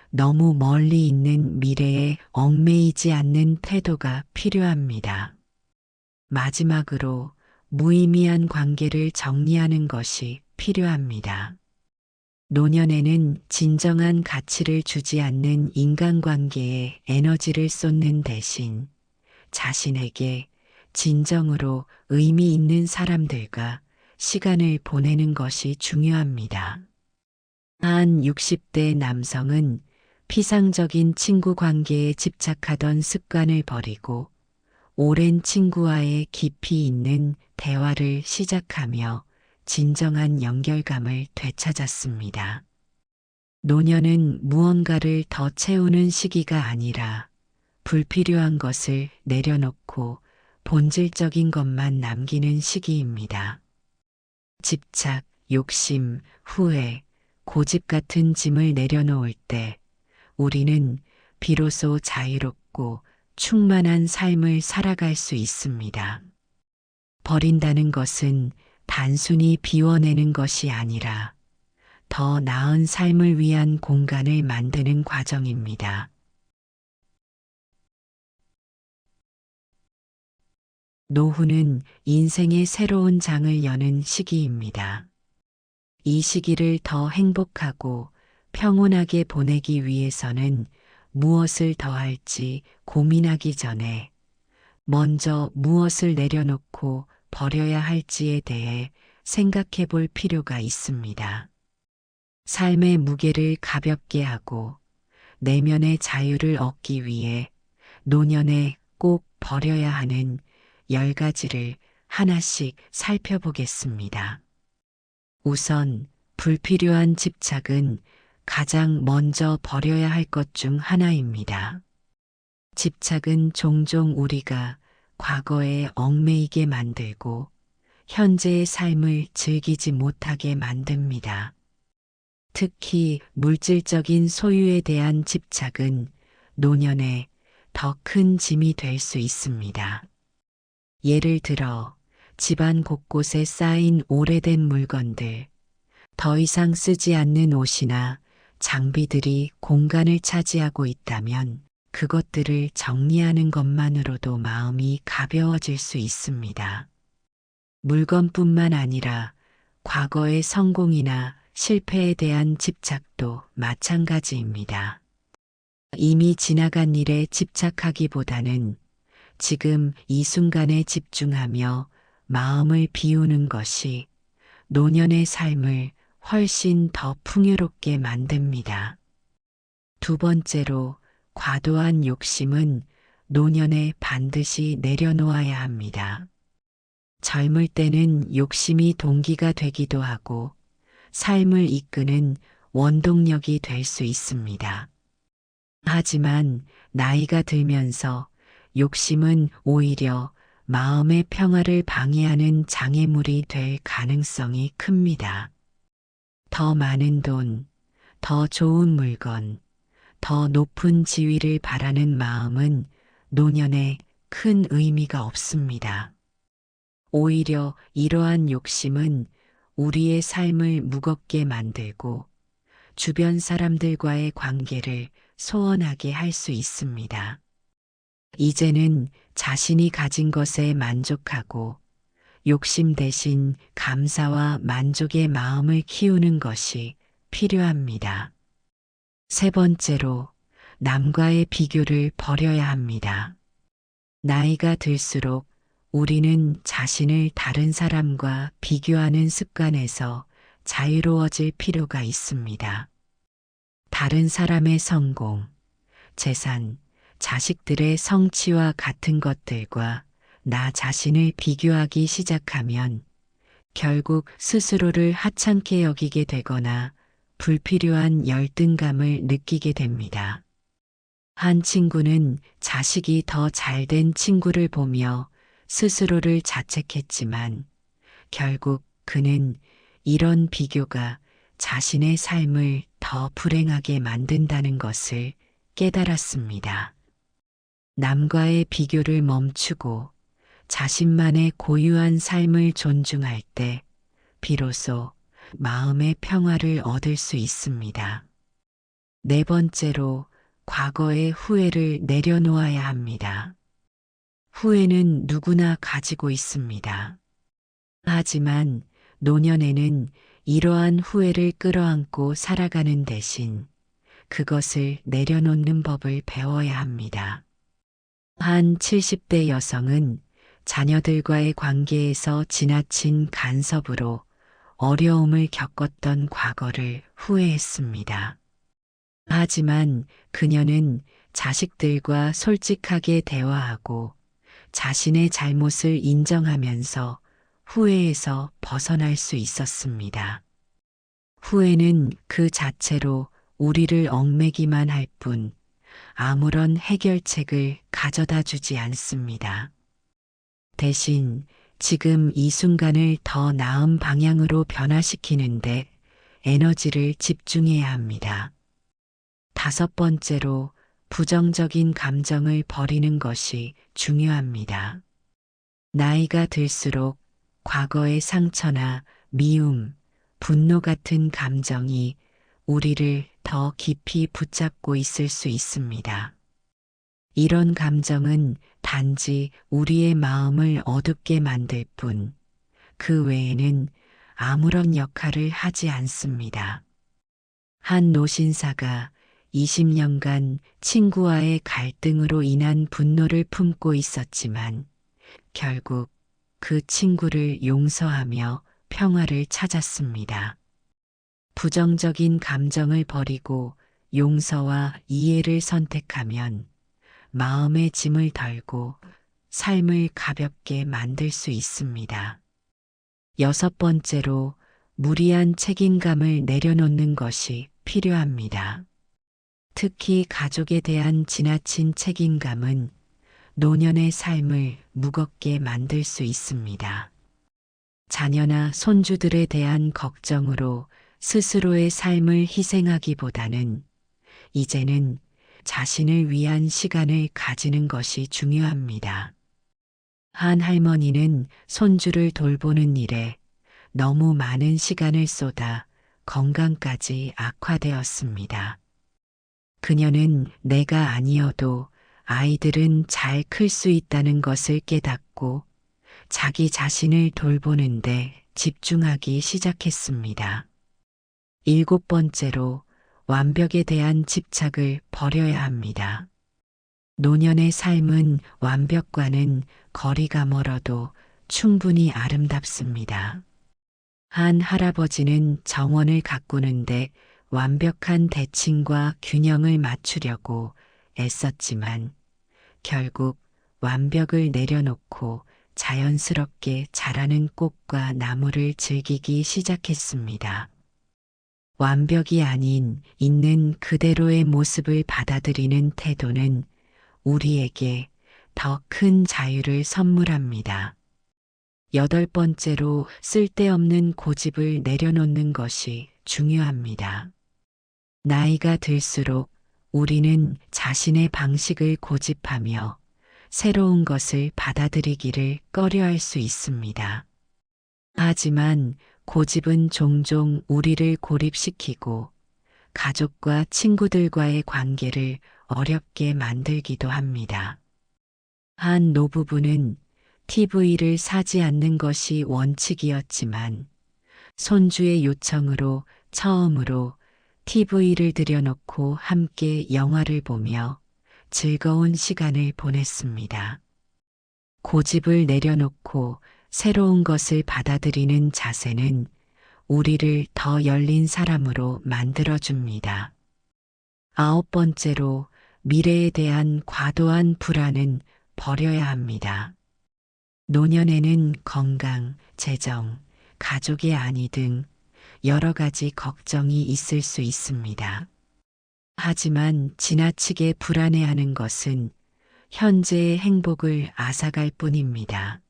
너무 멀리 있는 미래에 얽매이지 않는 태도가 필요합니다. 마지막으로 무의미한 관계를 정리하는 것이 필요합니다. 노년에는 진정한 가치를 주지 않는 인간관계에 에너지를 쏟는 대신 자신에게 진정으로 의미 있는 사람들과 시간을 보내는 것이 중요합니다. 한 60대 남성은 피상적인 친구 관계에 집착하던 습관을 버리고 오랜 친구와의 깊이 있는 대화를 시작하며 진정한 연결감을 되찾았습니다. 노년은 무언가를 더 채우는 시기가 아니라 불필요한 것을 내려놓고 본질적인 것만 남기는 시기입니다. 집착, 욕심, 후회, 고집 같은 짐을 내려놓을 때 우리는 비로소 자유롭고 충만한 삶을 살아갈 수 있습니다. 버린다는 것은 단순히 비워내는 것이 아니라 더 나은 삶을 위한 공간을 만드는 과정입니다. 노후는 인생의 새로운 장을 여는 시기입니다. 이 시기를 더 행복하고 평온하게 보내기 위해서는 무엇을 더 할지 고민하기 전에 먼저 무엇을 내려놓고 버려야 할지에 대해 생각해 볼 필요가 있습니다. 삶의 무게를 가볍게 하고 내면의 자유를 얻기 위해 노년에 꼭 버려야 하는 10가지를 하나씩 살펴보겠습니다. 우선 불필요한 집착은 가장 먼저 버려야 할 것 중 하나입니다. 집착은 종종 우리가 과거에 얽매이게 만들고 현재의 삶을 즐기지 못하게 만듭니다. 특히 물질적인 소유에 대한 집착은 노년에 더 큰 짐이 될 수 있습니다. 예를 들어 집안 곳곳에 쌓인 오래된 물건들, 더 이상 쓰지 않는 옷이나 장비들이 공간을 차지하고 있다면 그것들을 정리하는 것만으로도 마음이 가벼워질 수 있습니다. 물건뿐만 아니라 과거의 성공이나 실패에 대한 집착도 마찬가지입니다. 이미 지나간 일에 집착하기보다는 지금 이 순간에 집중하며 마음을 비우는 것이 노년의 삶을 훨씬 더 풍요롭게 만듭니다. 두 번째로 과도한 욕심은 노년에 반드시 내려놓아야 합니다. 젊을 때는 욕심이 동기가 되기도 하고 삶을 이끄는 원동력이 될 수 있습니다. 하지만 나이가 들면서 욕심은 오히려 마음의 평화를 방해하는 장애물이 될 가능성이 큽니다. 더 많은 돈, 더 좋은 물건, 더 높은 지위를 바라는 마음은 노년에 큰 의미가 없습니다. 오히려 이러한 욕심은 우리의 삶을 무겁게 만들고 주변 사람들과의 관계를 소원하게 할 수 있습니다. 이제는 자신이 가진 것에 만족하고 욕심 대신 감사와 만족의 마음을 키우는 것이 필요합니다. 세 번째로 남과의 비교를 버려야 합니다. 나이가 들수록 우리는 자신을 다른 사람과 비교하는 습관에서 자유로워질 필요가 있습니다. 다른 사람의 성공, 재산, 자식들의 성취와 같은 것들과 나 자신을 비교하기 시작하면 결국 스스로를 하찮게 여기게 되거나 불필요한 열등감을 느끼게 됩니다. 한 친구는 자식이 더 잘된 친구를 보며 스스로를 자책했지만 결국 그는 이런 비교가 자신의 삶을 더 불행하게 만든다는 것을 깨달았습니다. 남과의 비교를 멈추고 자신만의 고유한 삶을 존중할 때 비로소 마음의 평화를 얻을 수 있습니다. 네 번째로 과거의 후회를 내려놓아야 합니다. 후회는 누구나 가지고 있습니다. 하지만 노년에는 이러한 후회를 끌어안고 살아가는 대신 그것을 내려놓는 법을 배워야 합니다. 한 70대 여성은 자녀들과의 관계에서 지나친 간섭으로 어려움을 겪었던 과거를 후회했습니다. 하지만 그녀는 자식들과 솔직하게 대화하고 자신의 잘못을 인정하면서 후회에서 벗어날 수 있었습니다. 후회는 그 자체로 우리를 얽매기만 할 뿐 아무런 해결책을 가져다 주지 않습니다. 대신 지금 이 순간을 더 나은 방향으로 변화시키는데 에너지를 집중해야 합니다. 다섯 번째로 부정적인 감정을 버리는 것이 중요합니다. 나이가 들수록 과거의 상처나 미움, 분노 같은 감정이 우리를 더 깊이 붙잡고 있을 수 있습니다. 이런 감정은 단지 우리의 마음을 어둡게 만들 뿐, 그 외에는 아무런 역할을 하지 않습니다. 한 노신사가 20년간 친구와의 갈등으로 인한 분노를 품고 있었지만 결국 그 친구를 용서하며 평화를 찾았습니다. 부정적인 감정을 버리고 용서와 이해를 선택하면 마음의 짐을 덜고 삶을 가볍게 만들 수 있습니다. 여섯 번째로 무리한 책임감을 내려놓는 것이 필요합니다. 특히 가족에 대한 지나친 책임감은 노년의 삶을 무겁게 만들 수 있습니다. 자녀나 손주들에 대한 걱정으로 스스로의 삶을 희생하기보다는 이제는 자신을 위한 시간을 가지는 것이 중요합니다. 한 할머니는 손주를 돌보는 일에 너무 많은 시간을 쏟아 건강까지 악화되었습니다. 그녀는 내가 아니어도 아이들은 잘 클 수 있다는 것을 깨닫고 자기 자신을 돌보는데 집중하기 시작했습니다. 일곱 번째로 완벽에 대한 집착을 버려야 합니다. 노년의 삶은 완벽과는 거리가 멀어도 충분히 아름답습니다. 한 할아버지는 정원을 가꾸는데 완벽한 대칭과 균형을 맞추려고 애썼지만 결국 완벽을 내려놓고 자연스럽게 자라는 꽃과 나무를 즐기기 시작했습니다. 완벽이 아닌 있는 그대로의 모습을 받아들이는 태도는 우리에게 더 큰 자유를 선물합니다. 여덟 번째로 쓸데없는 고집을 내려놓는 것이 중요합니다. 나이가 들수록 우리는 자신의 방식을 고집하며 새로운 것을 받아들이기를 꺼려할 수 있습니다. 하지만 고집은 종종 우리를 고립시키고 가족과 친구들과의 관계를 어렵게 만들기도 합니다. 한 노부부는 TV를 사지 않는 것이 원칙이었지만 손주의 요청으로 처음으로 TV를 들여놓고 함께 영화를 보며 즐거운 시간을 보냈습니다. 고집을 내려놓고 새로운 것을 받아들이는 자세는 우리를 더 열린 사람으로 만들어줍니다. 아홉 번째로 미래에 대한 과도한 불안은 버려야 합니다. 노년에는 건강, 재정, 가족의 안위 등 여러 가지 걱정이 있을 수 있습니다. 하지만 지나치게 불안해하는 것은 현재의 행복을 앗아갈 뿐입니다.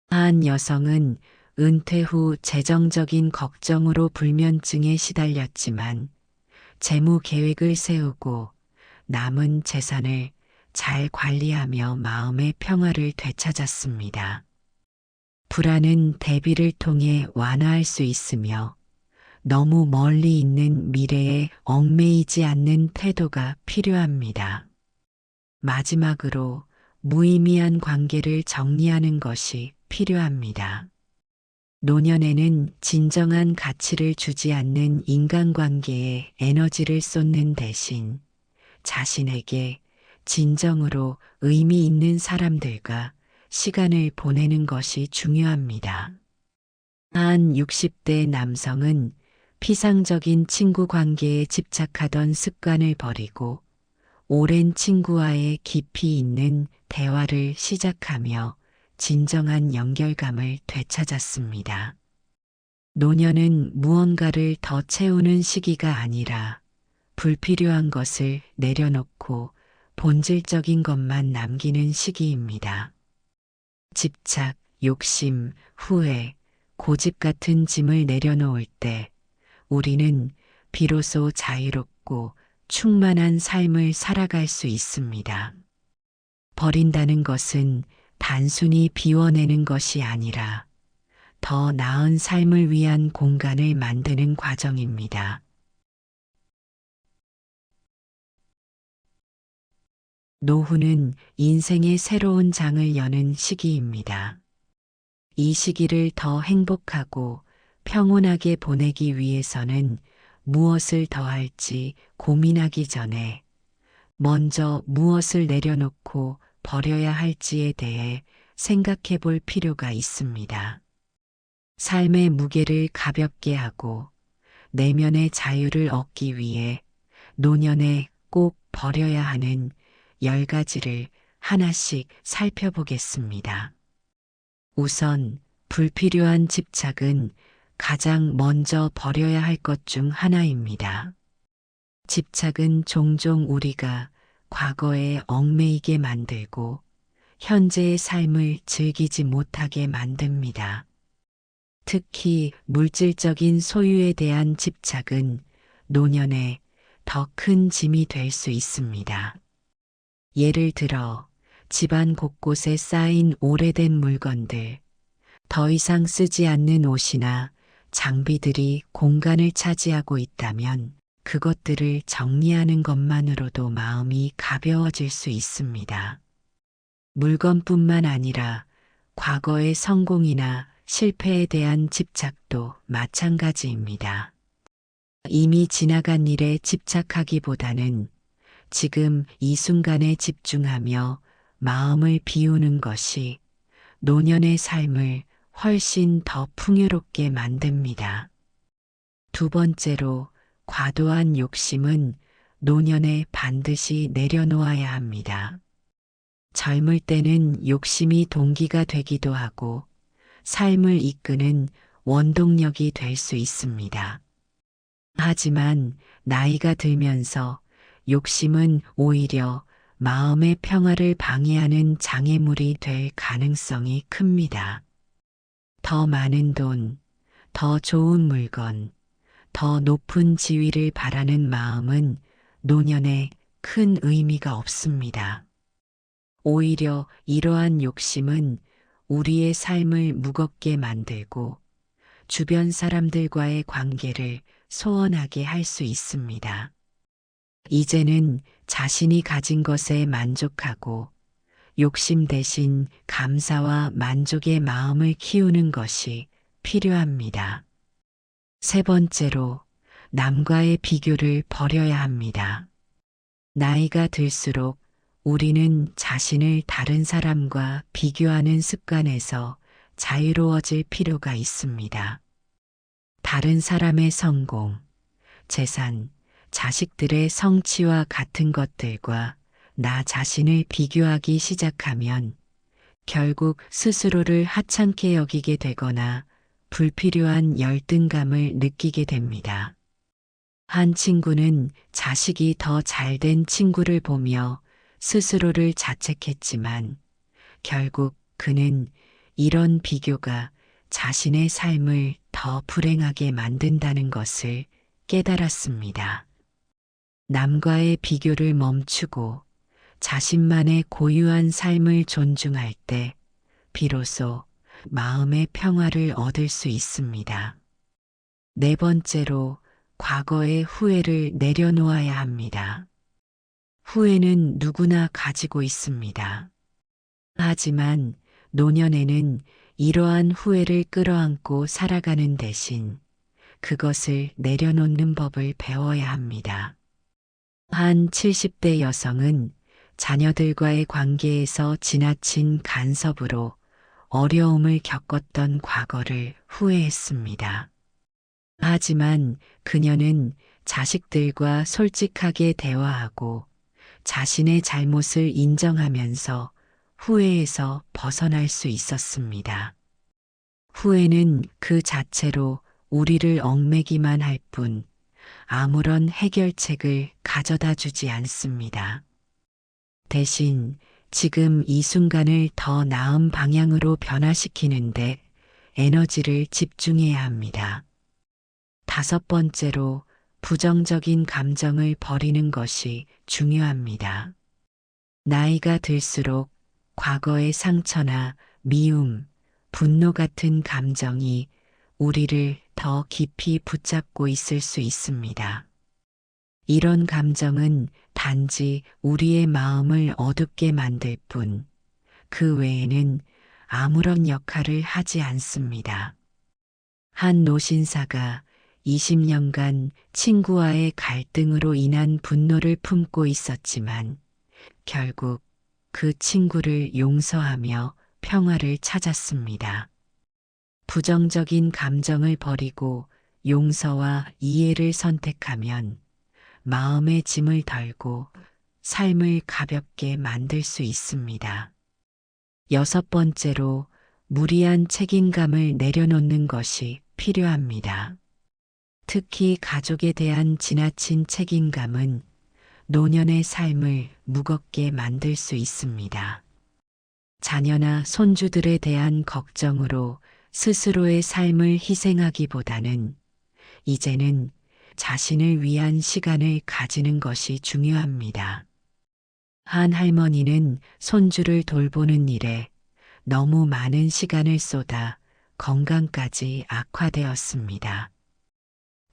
한 여성은 은퇴 후 재정적인 걱정으로 불면증에 시달렸지만 재무 계획을 세우고 남은 재산을 잘 관리하며 마음의 평화를 되찾았습니다. 불안은 대비를 통해 완화할 수 있으며 너무 멀리 있는 미래에 얽매이지 않는 태도가 필요합니다. 마지막으로 무의미한 관계를 정리하는 것이 필요합니다. 노년에는 진정한 가치를 주지 않는 인간관계에 에너지를 쏟는 대신 자신에게 진정으로 의미 있는 사람들과 시간을 보내는 것이 중요합니다. 한 60대 남성은 피상적인 친구 관계에 집착하던 습관을 버리고 오랜 친구와의 깊이 있는 대화를 시작하며 진정한 연결감을 되찾았습니다. 노년은 무언가를 더 채우는 시기가 아니라 불필요한 것을 내려놓고 본질적인 것만 남기는 시기입니다. 집착, 욕심, 후회, 고집 같은 짐을 내려놓을 때 우리는 비로소 자유롭고 충만한 삶을 살아갈 수 있습니다. 버린다는 것은 단순히 비워내는 것이 아니라 더 나은 삶을 위한 공간을 만드는 과정입니다. 노후는 인생의 새로운 장을 여는 시기입니다. 이 시기를 더 행복하고 평온하게 보내기 위해서는 무엇을 더 할지 고민하기 전에 먼저 무엇을 내려놓고 버려야 할지에 대해 생각해 볼 필요가 있습니다. 삶의 무게를 가볍게 하고 내면의 자유를 얻기 위해 노년에 꼭 버려야 하는 10가지를 하나씩 살펴보겠습니다. 우선 불필요한 집착은 가장 먼저 버려야 할 것 중 하나입니다. 집착은 종종 우리가 과거에 얽매이게 만들고 현재의 삶을 즐기지 못하게 만듭니다. 특히 물질적인 소유에 대한 집착은 노년에 더 큰 짐이 될 수 있습니다. 예를 들어 집안 곳곳에 쌓인 오래된 물건들, 더 이상 쓰지 않는 옷이나 장비들이 공간을 차지하고 있다면 그것들을 정리하는 것만으로도 마음이 가벼워질 수 있습니다. 물건뿐만 아니라 과거의 성공이나 실패에 대한 집착도 마찬가지입니다. 이미 지나간 일에 집착하기보다는 지금 이 순간에 집중하며 마음을 비우는 것이 노년의 삶을 훨씬 더 풍요롭게 만듭니다. 두 번째로 과도한 욕심은 노년에 반드시 내려놓아야 합니다. 젊을 때는 욕심이 동기가 되기도 하고 삶을 이끄는 원동력이 될 수 있습니다. 하지만 나이가 들면서 욕심은 오히려 마음의 평화를 방해하는 장애물이 될 가능성이 큽니다. 더 많은 돈, 더 좋은 물건, 더 높은 지위를 바라는 마음은 노년에 큰 의미가 없습니다. 오히려 이러한 욕심은 우리의 삶을 무겁게 만들고 주변 사람들과의 관계를 소원하게 할 수 있습니다. 이제는 자신이 가진 것에 만족하고 욕심 대신 감사와 만족의 마음을 키우는 것이 필요합니다. 세 번째로 남과의 비교를 버려야 합니다. 나이가 들수록 우리는 자신을 다른 사람과 비교하는 습관에서 자유로워질 필요가 있습니다. 다른 사람의 성공, 재산, 자식들의 성취와 같은 것들과 나 자신을 비교하기 시작하면 결국 스스로를 하찮게 여기게 되거나 불필요한 열등감을 느끼게 됩니다. 한 친구는 자식이 더 잘된 친구를 보며 스스로를 자책했지만 결국 그는 이런 비교가 자신의 삶을 더 불행하게 만든다는 것을 깨달았습니다. 남과의 비교를 멈추고 자신만의 고유한 삶을 존중할 때 비로소 마음의 평화를 얻을 수 있습니다. 네 번째로 과거의 후회를 내려놓아야 합니다. 후회는 누구나 가지고 있습니다. 하지만 노년에는 이러한 후회를 끌어안고 살아가는 대신 그것을 내려놓는 법을 배워야 합니다. 한 70대 여성은 자녀들과의 관계에서 지나친 간섭으로 어려움을 겪었던 과거를 후회했습니다. 하지만 그녀는 자식들과 솔직하게 대화하고 자신의 잘못을 인정하면서 후회에서 벗어날 수 있었습니다. 후회는 그 자체로 우리를 얽매기만 할 뿐 아무런 해결책을 가져다 주지 않습니다. 대신 지금 이 순간을 더 나은 방향으로 변화시키는데 에너지를 집중해야 합니다. 다섯 번째로 부정적인 감정을 버리는 것이 중요합니다. 나이가 들수록 과거의 상처나 미움, 분노 같은 감정이 우리를 더 깊이 붙잡고 있을 수 있습니다. 이런 감정은 단지 우리의 마음을 어둡게 만들 뿐, 그 외에는 아무런 역할을 하지 않습니다. 한 노신사가 20년간 친구와의 갈등으로 인한 분노를 품고 있었지만 결국 그 친구를 용서하며 평화를 찾았습니다. 부정적인 감정을 버리고 용서와 이해를 선택하면 마음의 짐을 덜고 삶을 가볍게 만들 수 있습니다. 6번째로 무리한 책임감을 내려놓는 것이 필요합니다. 특히 가족에 대한 지나친 책임감은 노년의 삶을 무겁게 만들 수 있습니다. 자녀나 손주들에 대한 걱정으로 스스로의 삶을 희생하기보다는 이제는 자신을 위한 시간을 가지는 것이 중요합니다. 한 할머니는 손주를 돌보는 일에 너무 많은 시간을 쏟아 건강까지 악화되었습니다.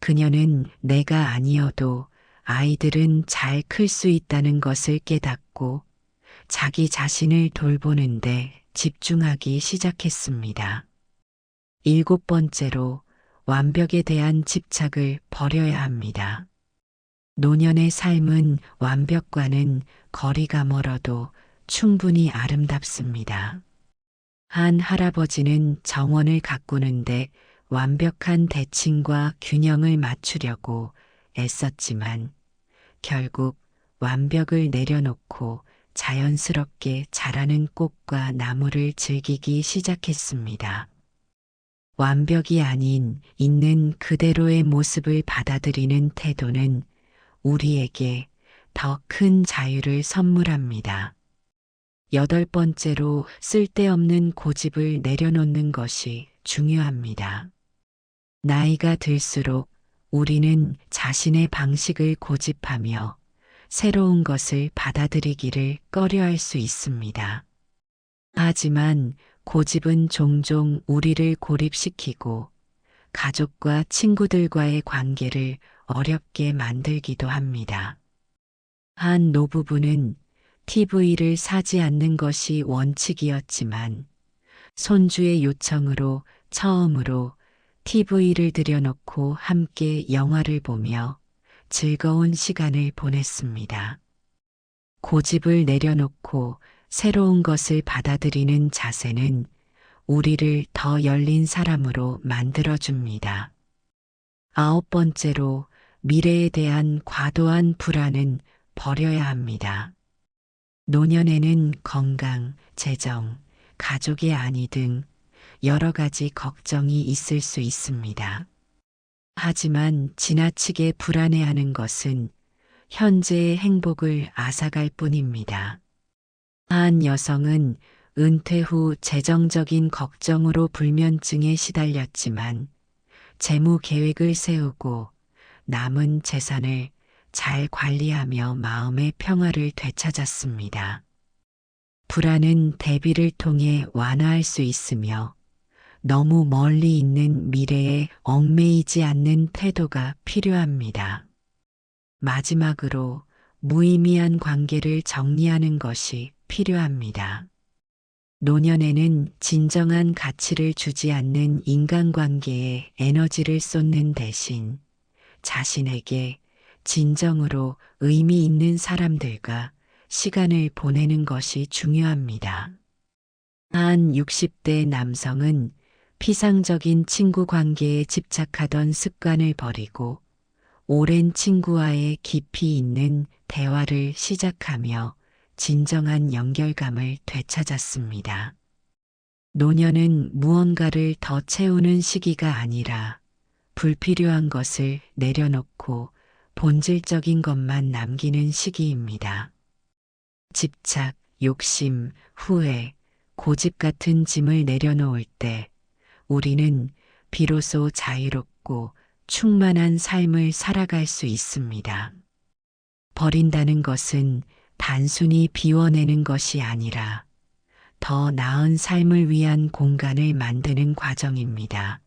그녀는 내가 아니어도 아이들은 잘 클 수 있다는 것을 깨닫고 자기 자신을 돌보는데 집중하기 시작했습니다. 7번째로 완벽에 대한 집착을 버려야 합니다. 노년의 삶은 완벽과는 거리가 멀어도 충분히 아름답습니다. 한 할아버지는 정원을 가꾸는데 완벽한 대칭과 균형을 맞추려고 애썼지만 결국 완벽을 내려놓고 자연스럽게 자라는 꽃과 나무를 즐기기 시작했습니다. 완벽이 아닌 있는 그대로의 모습을 받아들이는 태도는 우리에게 더 큰 자유를 선물합니다. 8번째로 쓸데없는 고집을 내려놓는 것이 중요합니다. 나이가 들수록 우리는 자신의 방식을 고집하며 새로운 것을 받아들이기를 꺼려할 수 있습니다. 하지만 고집은 종종 우리를 고립시키고 가족과 친구들과의 관계를 어렵게 만들기도 합니다. 한 노부부는 TV를 사지 않는 것이 원칙이었지만 손주의 요청으로 처음으로 TV를 들여놓고 함께 영화를 보며 즐거운 시간을 보냈습니다. 고집을 내려놓고 새로운 것을 받아들이는 자세는 우리를 더 열린 사람으로 만들어줍니다. 9번째로 미래에 대한 과도한 불안은 버려야 합니다. 노년에는 건강, 재정, 가족의 안위 등 여러 가지 걱정이 있을 수 있습니다. 하지만 지나치게 불안해하는 것은 현재의 행복을 앗아갈 뿐입니다. 한 여성은 은퇴 후 재정적인 걱정으로 불면증에 시달렸지만 재무 계획을 세우고 남은 재산을 잘 관리하며 마음의 평화를 되찾았습니다. 불안은 대비를 통해 완화할 수 있으며 너무 멀리 있는 미래에 얽매이지 않는 태도가 필요합니다. 마지막으로 무의미한 관계를 정리하는 것이 필요합니다. 노년에는 진정한 가치를 주지 않는 인간관계에 에너지를 쏟는 대신 자신에게 진정으로 의미 있는 사람들과 시간을 보내는 것이 중요합니다. 한 60대 남성은 피상적인 친구 관계에 집착하던 습관을 버리고 오랜 친구와의 깊이 있는 대화를 시작하며 진정한 연결감을 되찾았습니다. 노년은 무언가를 더 채우는 시기가 아니라 불필요한 것을 내려놓고 본질적인 것만 남기는 시기입니다. 집착, 욕심, 후회, 고집 같은 짐을 내려놓을 때 우리는 비로소 자유롭고 충만한 삶을 살아갈 수 있습니다. 버린다는 것은 단순히 비워내는 것이 아니라 더 나은 삶을 위한 공간을 만드는 과정입니다.